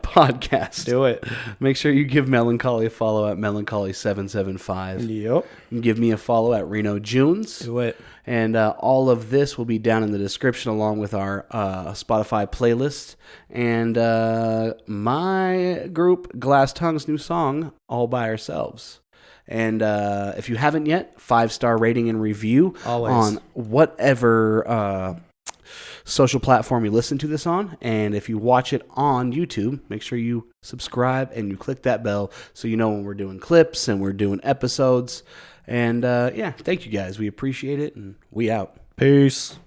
Podcast. Do it. Make sure you give Melancholy a follow at Melancholy775. Yep. You can give me a follow at Reno Junes. Do it. And all of this will be down in the description along with our Spotify playlist and my group Glass Tung's new song, All By Ourselves. And if you haven't yet, 5-star rating and review on whatever social platform you listen to this on. And if you watch it on YouTube, make sure you subscribe and you click that bell so you know when we're doing clips and we're doing episodes. And thank you guys. We appreciate it, and we out. Peace.